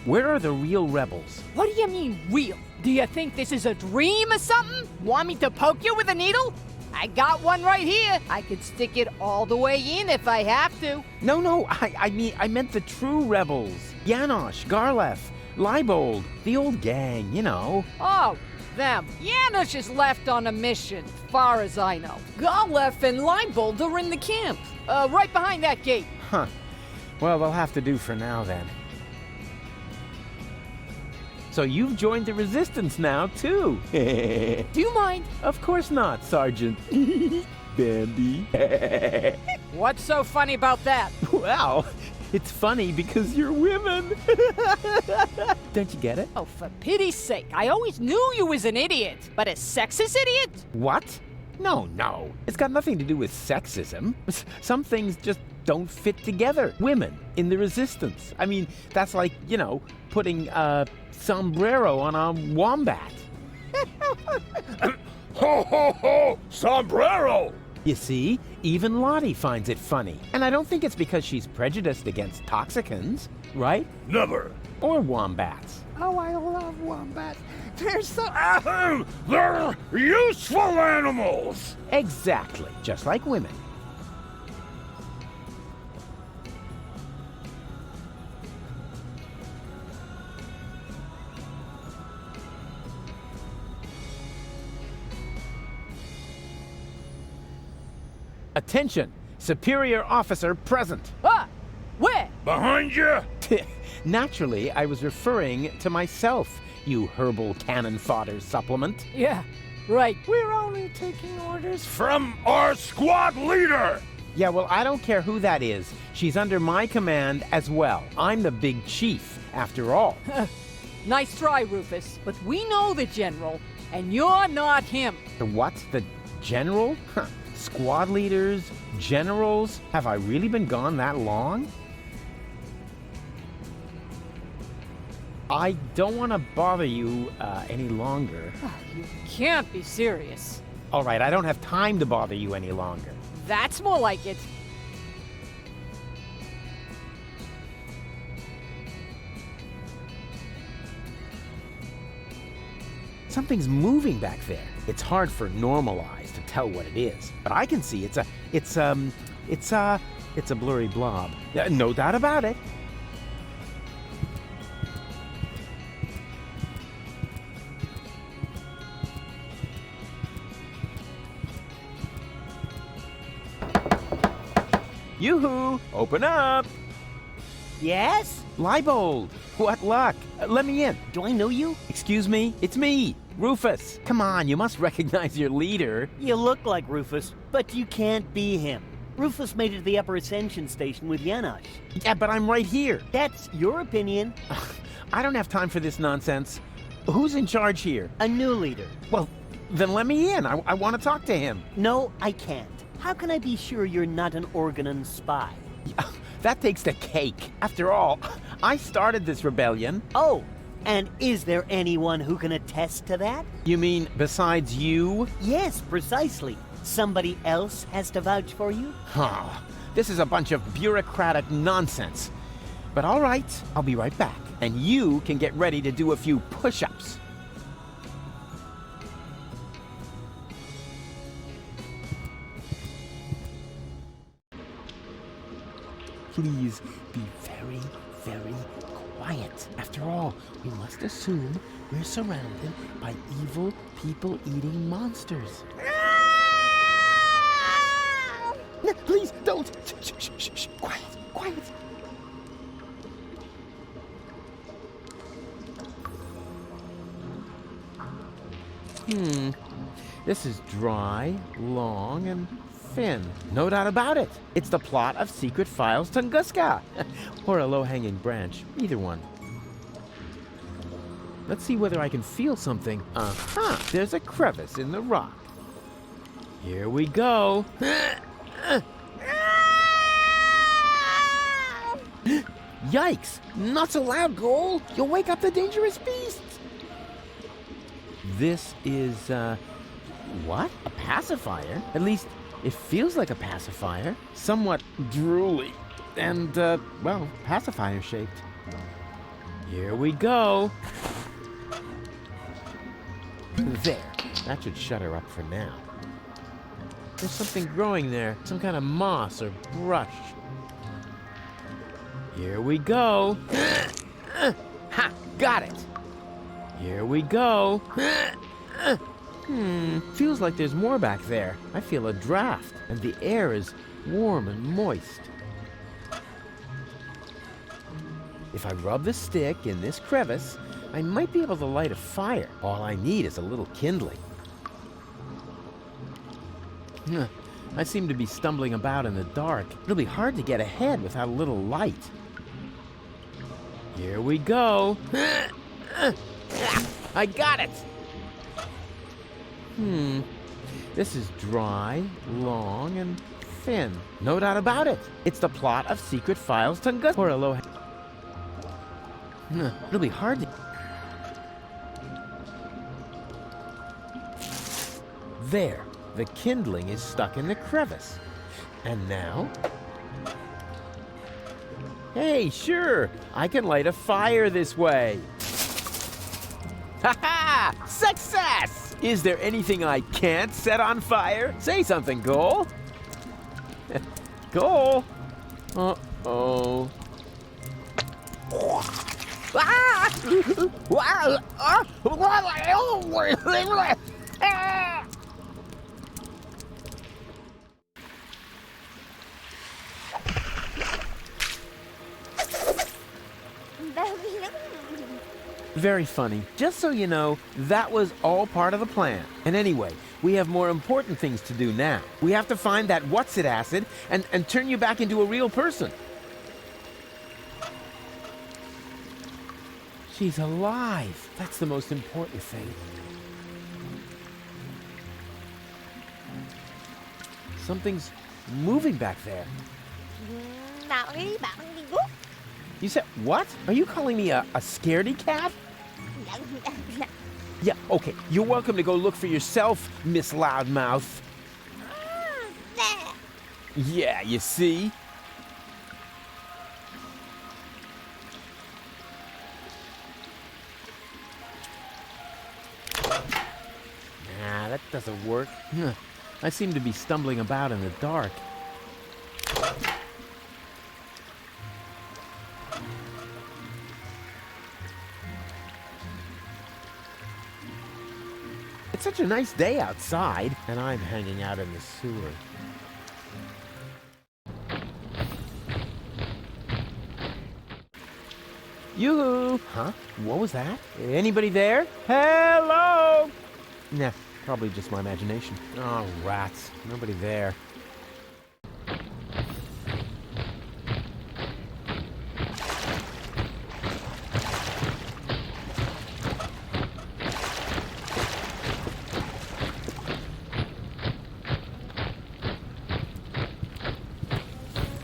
Where are the real rebels? What do you mean, real? Do you think this is a dream or something? Want me to poke you with a needle? I got one right here. I could stick it all the way in if I have to. No, I meant the true rebels. Janosch, Garlef, Leibold, the old gang, you know. Oh, them. Janosch is left on a mission, far as I know. Garlef and Leibold are in the camp, right behind that gate. Huh. Well, they'll have to do for now, then. So you've joined the Resistance now, too. Do you mind? Of course not, Sergeant. Bambi. What's so funny about that? Well, it's funny because you're women. Don't you get it? Oh, for pity's sake. I always knew you was an idiot. But a sexist idiot? What? No. It's got nothing to do with sexism. Some things just don't fit together. Women in the Resistance. I mean, that's like, you know, putting sombrero on a wombat. Ho, ho, ho! Sombrero! You see, even Lottie finds it funny. And I don't think it's because she's prejudiced against Toxicans, right? Never. Or wombats. Oh, I love wombats. They're so... They're useful animals! Exactly, just like women. Attention! Superior officer present. Ah! Where? Behind you? Naturally, I was referring to myself, you herbal cannon fodder supplement. Yeah, right. We're only taking orders from our squad leader! Yeah, well, I don't care who that is. She's under my command as well. I'm the big chief, after all. Nice try, Rufus. But we know the General, and you're not him. The what? The General? Huh. Squad leaders, generals, have I really been gone that long? I don't want to bother you any longer. You can't be serious. All right, I don't have time to bother you any longer. That's more like it. Something's moving back there. It's hard for normal eyes to tell what it is, but I can see it's a blurry blob. No doubt about it. Yoo-hoo! Open up! Yes? Leibold! What luck? Let me in. Do I know you? Excuse me? It's me, Rufus. Come on, you must recognize your leader. You look like Rufus, but you can't be him. Rufus made it to the Upper Ascension Station with Janosch. Yeah, but I'm right here. That's your opinion. I don't have time for this nonsense. Who's in charge here? A new leader. Well, then let me in. I want to talk to him. No, I can't. How can I be sure you're not an Organon spy? That takes the cake. After all, I started this rebellion. Oh, and is there anyone who can attest to that? You mean besides you? Yes, precisely. Somebody else has to vouch for you? Oh, this is a bunch of bureaucratic nonsense. But all right, I'll be right back. And you can get ready to do a few push-ups. Please be very, very quiet. After all, we must assume we're surrounded by evil, people-eating monsters. No, please, don't! Shh, shh, shh, shh. Quiet, quiet. This is dry, long, and thin. No doubt about it. It's the plot of Secret Files Tunguska. Or a low-hanging branch. Either one. Let's see whether I can feel something. Uh-huh. There's a crevice in the rock. Here we go. Yikes! Not so loud, Goal! You'll wake up the dangerous beasts! This is, what? A pacifier? At least, it feels like a pacifier. Somewhat drooly. And, well, pacifier-shaped. Here we go. There. That should shut her up for now. There's something growing there. Some kind of moss or brush. Here we go. Ha! Got it! Here we go. Feels like there's more back there. I feel a draft, and the air is warm and moist. If I rub the stick in this crevice, I might be able to light a fire. All I need is a little kindling. I seem to be stumbling about in the dark. It'll be hard to get ahead without a little light. Here we go. I got it! This is dry, long, and thin. No doubt about it. It's the plot of Secret Files Tunguska. Or a low... It'll be hard to... There. The kindling is stuck in the crevice. And now... Hey, sure! I can light a fire this way. Ha-ha! Success! Is there anything I can't set on fire? Say something, Goal. Goal. Uh-oh. Very funny. Just so you know, that was all part of the plan. And anyway, we have more important things to do now. We have to find that what's-it acid and turn you back into a real person. She's alive. That's the most important thing. Something's moving back there. You said, what? Are you calling me a scaredy cat? Yeah, okay. You're welcome to go look for yourself, Miss Loudmouth. Yeah, you see? Nah, that doesn't work. I seem to be stumbling about in the dark. It's such a nice day outside, and I'm hanging out in the sewer. Yoo-hoo! Huh? What was that? Anybody there? Hello? Nah, probably just my imagination. Oh, rats. Nobody there.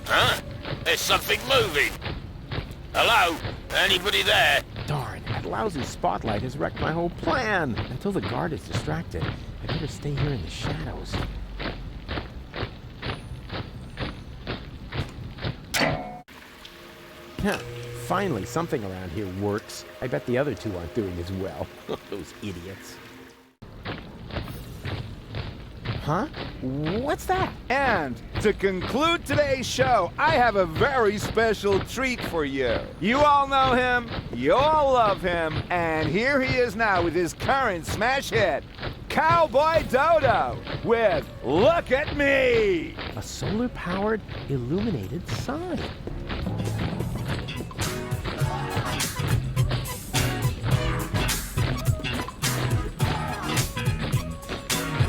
Huh? There's something moving. Hello? Anybody there? Darn, that lousy spotlight has wrecked my whole plan. Until the guard is distracted, I better stay here in the shadows. Huh, finally, something around here works. I bet the other two aren't doing as well. Those idiots. Huh? What's that? And to conclude today's show, I have a very special treat for you. You all know him, you all love him, and here he is now with his current smash hit, Cowboy Dodo, with Look at Me! A solar-powered, illuminated sign.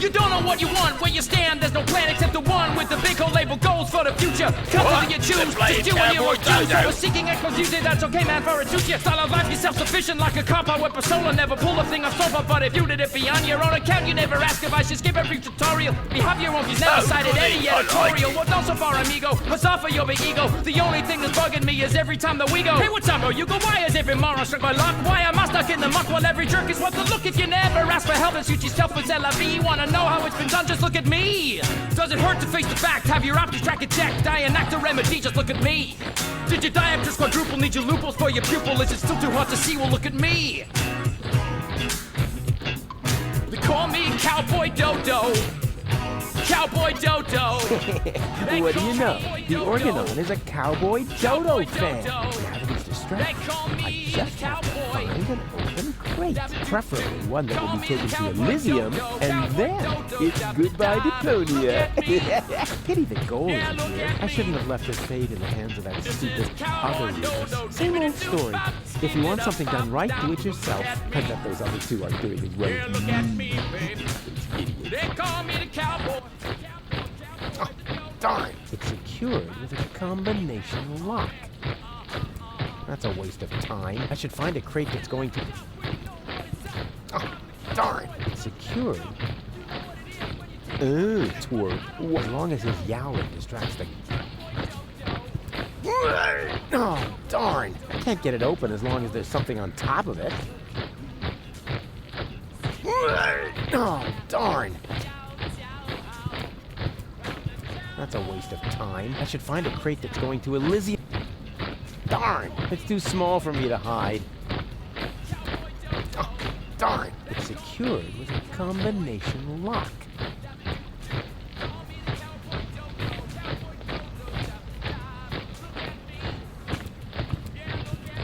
You don't know what you want, where you stand, there's no plan except the one with the big old label goals for the future. Cut you choose, just you and your refuse. I was seeking echoes, usually that's okay, man, for it suits you. Style of life, you're self-sufficient like a cop out with persona. Never pull a thing off sober, but if you did it beyond your own account, you never ask if I should skip every tutorial. Behave your own views, never cited any editorial. Well, not so far, amigo, what's off of your big ego? The only thing that's bugging me is every time that we go, hey, what's up, bro? You go, why is every moron struck by luck? Why am I stuck in the muck while every jerk is what the look? If you never ask for help and suit yourself with LV, wanna know how it's been done, just look at me. Does it hurt to face the fact? Have your options track and check. Die an actor remedy, just look at me. Did your diopters quadruple? Need your loopholes for your pupil? Is it still too hard to see? Well, look at me. They call me Cowboy Dodo. Cowboy Dodo. What do you know? The Organon is a Cowboy Dodo fan. Now that he's distracted, I just have to find an open crate. Preferably one that will be taken to Elysium, and then it's goodbye Deponia. Pity the goal isn't here. I shouldn't have left her fate in the hands of that stupid other Rufus. Same old story. If you want something done right, do it yourself. I bet those other two aren't doing as well as me. They call me the Cowboy. Oh, darn! It's secured with a combination lock. That's a waste of time. I should find a crate that's going to... Oh, darn! It's secured. Twerp. As long as his yowling distracts the... Oh, darn! I can't get it open as long as there's something on top of it. Oh, darn! That's a waste of time. I should find a crate that's going to Elysium. Darn! It's too small for me to hide. Oh, darn! It's secured with a combination lock.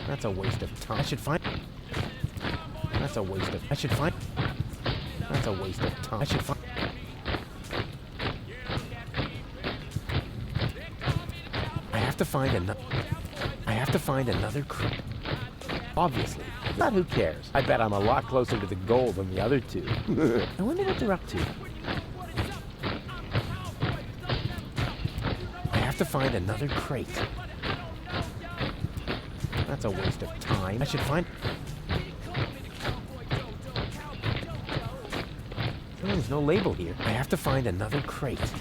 That's a waste of time. I should find... That's a waste of... I should find... That's a waste of time. I should find... I have to find another crate. Obviously. But who cares? I bet I'm a lot closer to the goal than the other two. I wonder what they're up to. I have to find another crate. That's a waste of time. I should find... There's no label here. I have to find another crate.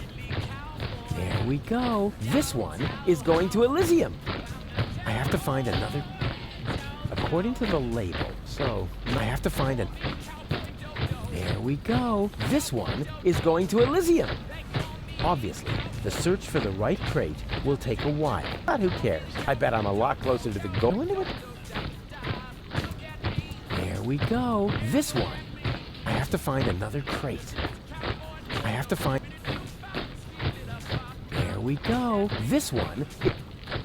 There we go. This one is going to Elysium. I have to find another... According to the label, so I have to find a... There we go. This one is going to Elysium. Obviously, the search for the right crate will take a while. But who cares? I bet I'm a lot closer to the goal. I wonder what... There we go. This one. I have to find another crate. I have to find... There we go. This one...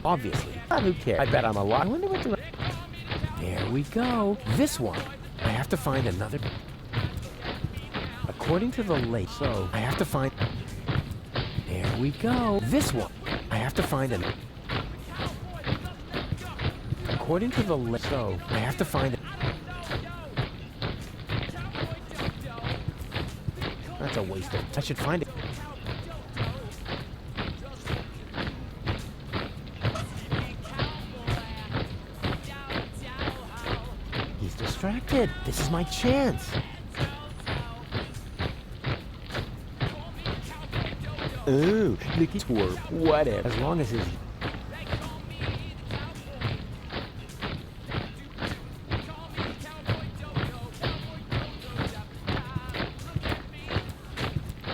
Obviously. But who cares? I bet I'm a lot... I wonder what the... There we go. This one. I have to find another... According to the label, so I have to find... There we go. This one. I have to find an... According to the list, so I have to find it. That's a waste of... I should find it. He's distracted. This is my chance. Ooh, look at twerp. Whatever. As long as his...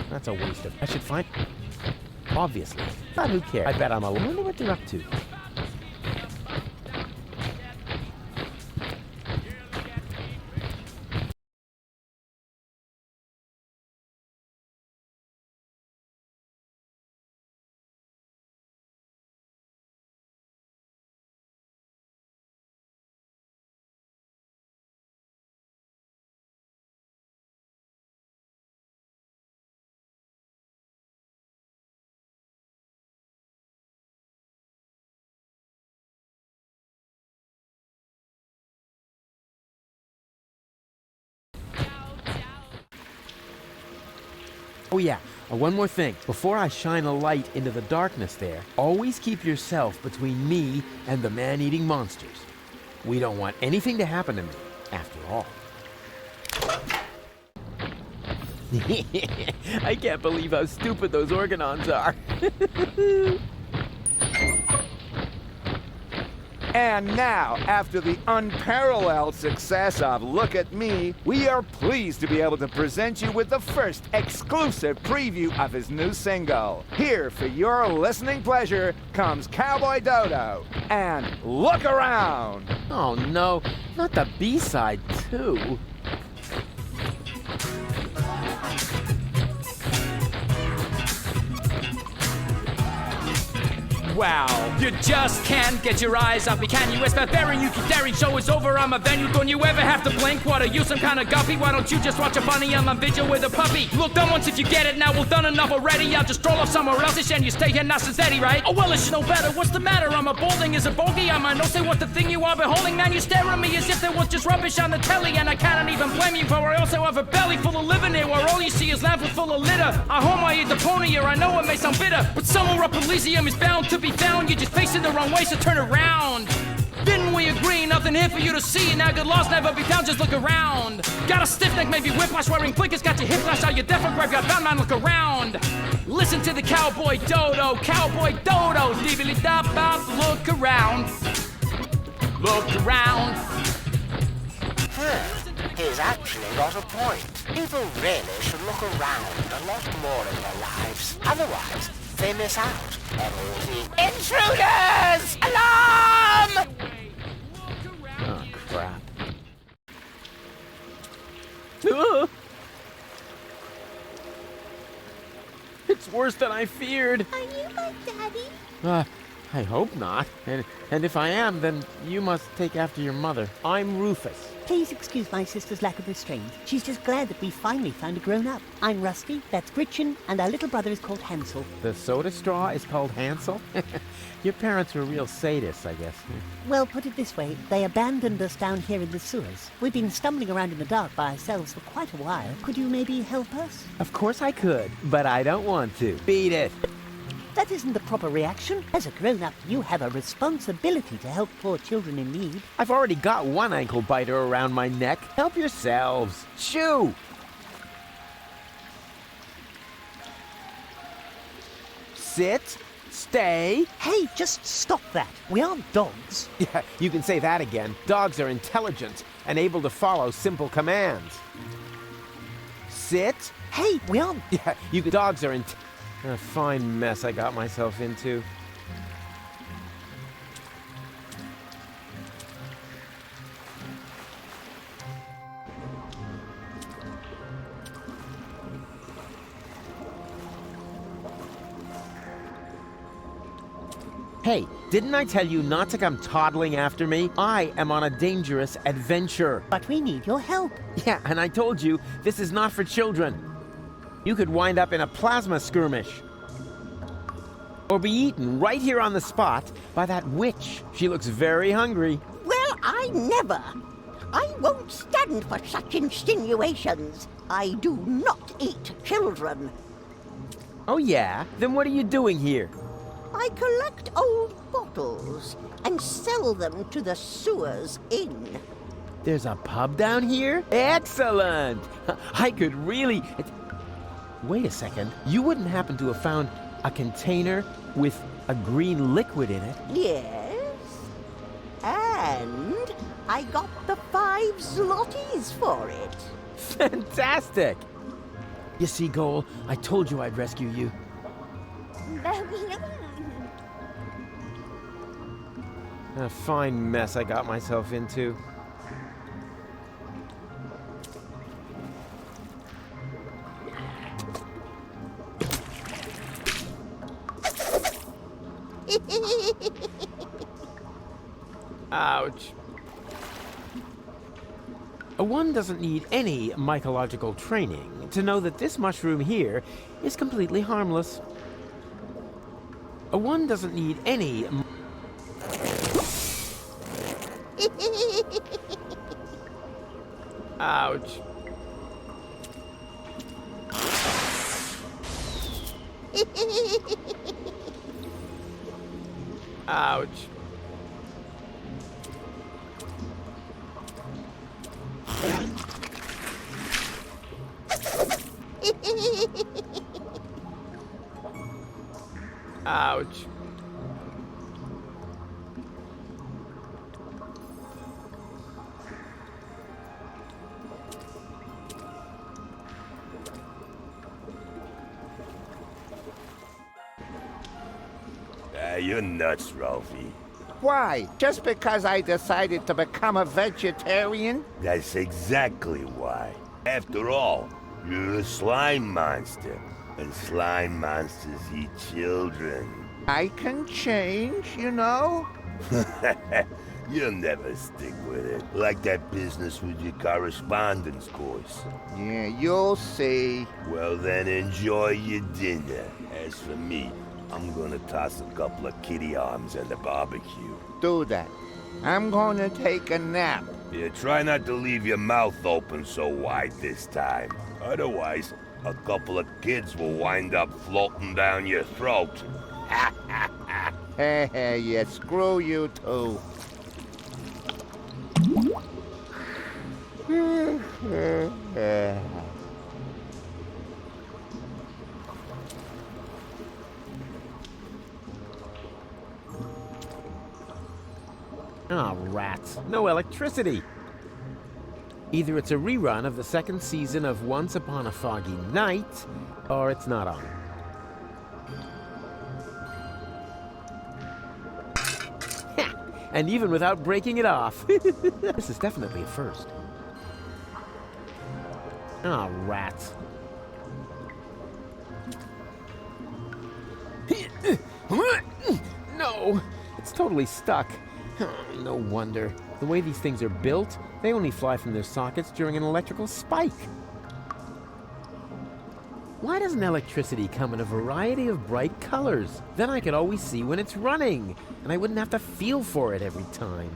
That's a waste of... I should find... Obviously. But who cares? I bet I'm alone. I wonder what they're up to. Oh yeah, one more thing. Before I shine a light into the darkness there, always keep yourself between me and the man-eating monsters. We don't want anything to happen to me, after all. I can't believe how stupid those organons are. And now, after the unparalleled success of Look at Me, we are pleased to be able to present you with the first exclusive preview of his new single. Here, for your listening pleasure, comes Cowboy Dodo and Look Around. Oh no, not the B-side too. Wow, you just can't get your eyes off me, can you? It's barbarian, you keep daring, show is over, I'm a venue. Don't you ever have to blink? What are you, some kind of guppy? Why don't you just watch a bunny on my vigil with a puppy? Look, done once if you get it, now we've done enough already. I'll just stroll off somewhere else and you stay here nice and steady, right? Oh well, it's no better, what's the matter? I'm a balding, is a bogey, I might not say what the thing you are beholding. Man, you stare at me as if there was just rubbish on the telly. And I cannot even blame you, for I also have a belly full of living here, where all you see is lamps full of litter. I hope I eat the pony here, I know it may sound bitter, but somewhere up Elysium is bound to be found. You're just facing the wrong way, so turn around. Didn't we agree? Nothing here for you to see. Now good loss never be found, just look around. Got a stiff neck, maybe whiplash, wearing blinkers, got your hip flash out, your deaf and graveyard bound, man, look around. Listen to the Cowboy Dodo, dibbly-da-bop, look around. Look around. He's actually got a point. People really should look around a lot more in their lives. Otherwise, they miss out on all the intruders! Alarm! Oh, crap. It's worse than I feared. Are you my daddy? I hope not. And if I am, then you must take after your mother. I'm Rufus. Please excuse my sister's lack of restraint. She's just glad that we finally found a grown-up. I'm Rusty, that's Gretchen, and our little brother is called Hansel. The soda straw is called Hansel? Your parents were real sadists, I guess. Well, put it this way, they abandoned us down here in the sewers. We've been stumbling around in the dark by ourselves for quite a while. Could you maybe help us? Of course I could, but I don't want to. Beat it. That isn't the proper reaction. As a grown-up, you have a responsibility to help poor children in need. I've already got one ankle biter around my neck. Help yourselves. Shoo! Sit. Stay. Hey, just stop that. We aren't dogs. Yeah, you can say that again. Dogs are intelligent and able to follow simple commands. Sit. Hey, we aren't... Yeah, dogs are a fine mess I got myself into. Hey, didn't I tell you not to come toddling after me? I am on a dangerous adventure. But we need your help. Yeah, and I told you, this is not for children. You could wind up in a plasma skirmish. Or be eaten right here on the spot by that witch. She looks very hungry. I never. I won't stand for such insinuations. I do not eat children. Oh yeah? Then what are you doing here? I collect old bottles and sell them to the sewers inn. There's a pub down here? Excellent! I could really... Wait a second. You wouldn't happen to have found a container with a green liquid in it? Yes. And I got the 5 zlotys for it. Fantastic! You see, Goal, I told you I'd rescue you. A fine mess I got myself into. Ouch. One doesn't need any mycological training to know that this mushroom here is completely harmless. One doesn't need any... Ouch. Ouch. Ouch. You're nuts, Ralphie. Why? Just because I decided to become a vegetarian? That's exactly why. After all, you're a slime monster, and slime monsters eat children. I can change, you know? You'll never stick with it. Like that business with your correspondence course. Yeah, you'll see. Well, then enjoy your dinner. As for me, I'm gonna toss a couple of kitty arms in the barbecue. Do that. I'm gonna take a nap. Yeah, try not to leave your mouth open so wide this time. Otherwise, a couple of kids will wind up floating down your throat. Yeah, screw you too. Ah, rats. No electricity. Either it's a rerun of the second season of Once Upon a Foggy Night, or it's not on. And even without breaking it off. This is definitely a first. Ah, rats. No! It's totally stuck. No wonder. The way these things are built, they only fly from their sockets during an electrical spike. Why doesn't electricity come in a variety of bright colors? Then I could always see when it's running, and I wouldn't have to feel for it every time.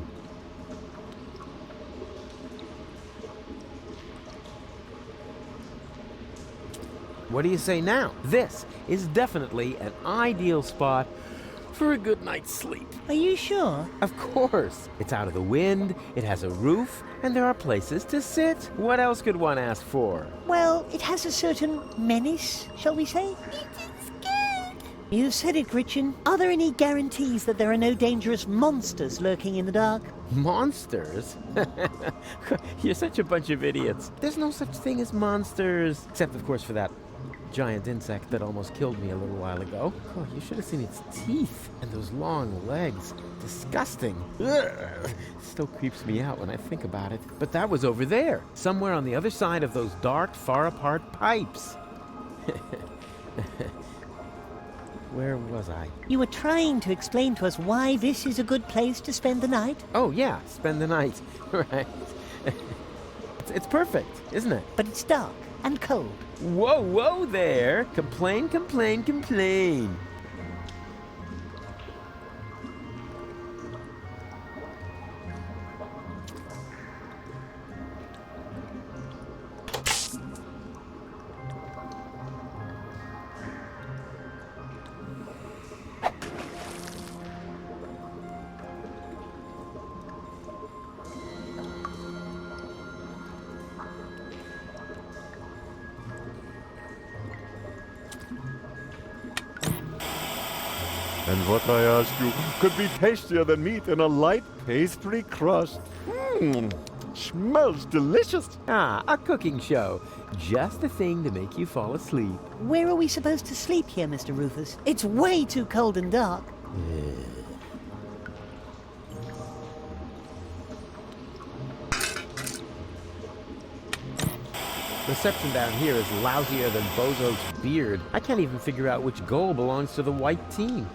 What do you say now? This is definitely an ideal spot for a good night's sleep. Are you sure? Of course. It's out of the wind, it has a roof, and there are places to sit. What else could one ask for? Well, it has a certain menace, shall we say? You said it, Gretchen. Are there any guarantees that there are no dangerous monsters lurking in the dark? Monsters? You're such a bunch of idiots. There's no such thing as monsters. Except, of course, for that giant insect that almost killed me a little while ago. Oh, you should have seen its teeth and those long legs. Disgusting. Ugh. Still creeps me out when I think about it. But that was over there, somewhere on the other side of those dark, far-apart pipes. Where was I? You were trying to explain to us why this is a good place to spend the night? Oh, yeah, spend the night. Right. It's perfect, isn't it? But it's dark and cold. Whoa, whoa there! Complain, complain, complain! And what I ask you could be tastier than meat in a light pastry crust. Smells delicious. Ah, a cooking show. Just the thing to make you fall asleep. Where are we supposed to sleep here, Mr. Rufus? It's way too cold and dark. Reception down here is lousier than Bozo's beard. I can't even figure out which goal belongs to the white team.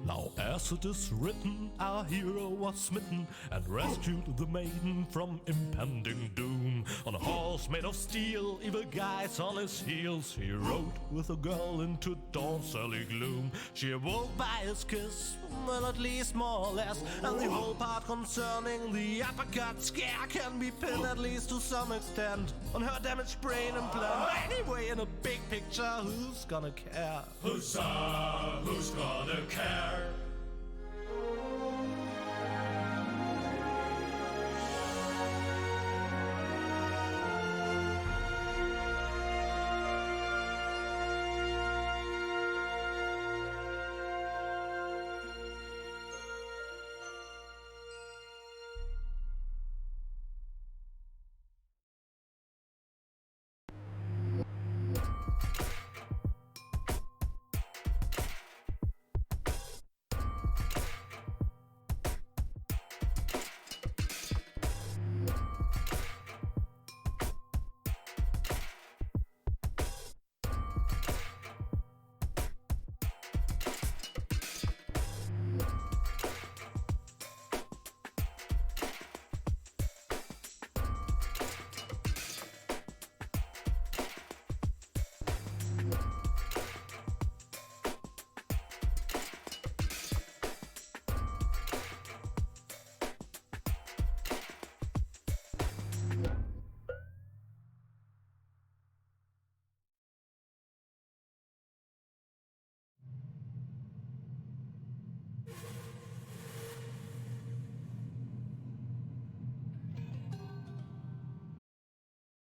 Now as it is written, our hero was smitten and rescued the maiden from impending doom. On a horse made of steel, evil guys on his heels, he rode with a girl into dawn's early gloom. She awoke by his kiss, well at least more or less, and the whole part concerning the uppercut scare can be pinned at least to some extent on her damaged brain implant. Anyway, in a big picture, who's gonna care? Huzzah, who's gonna care?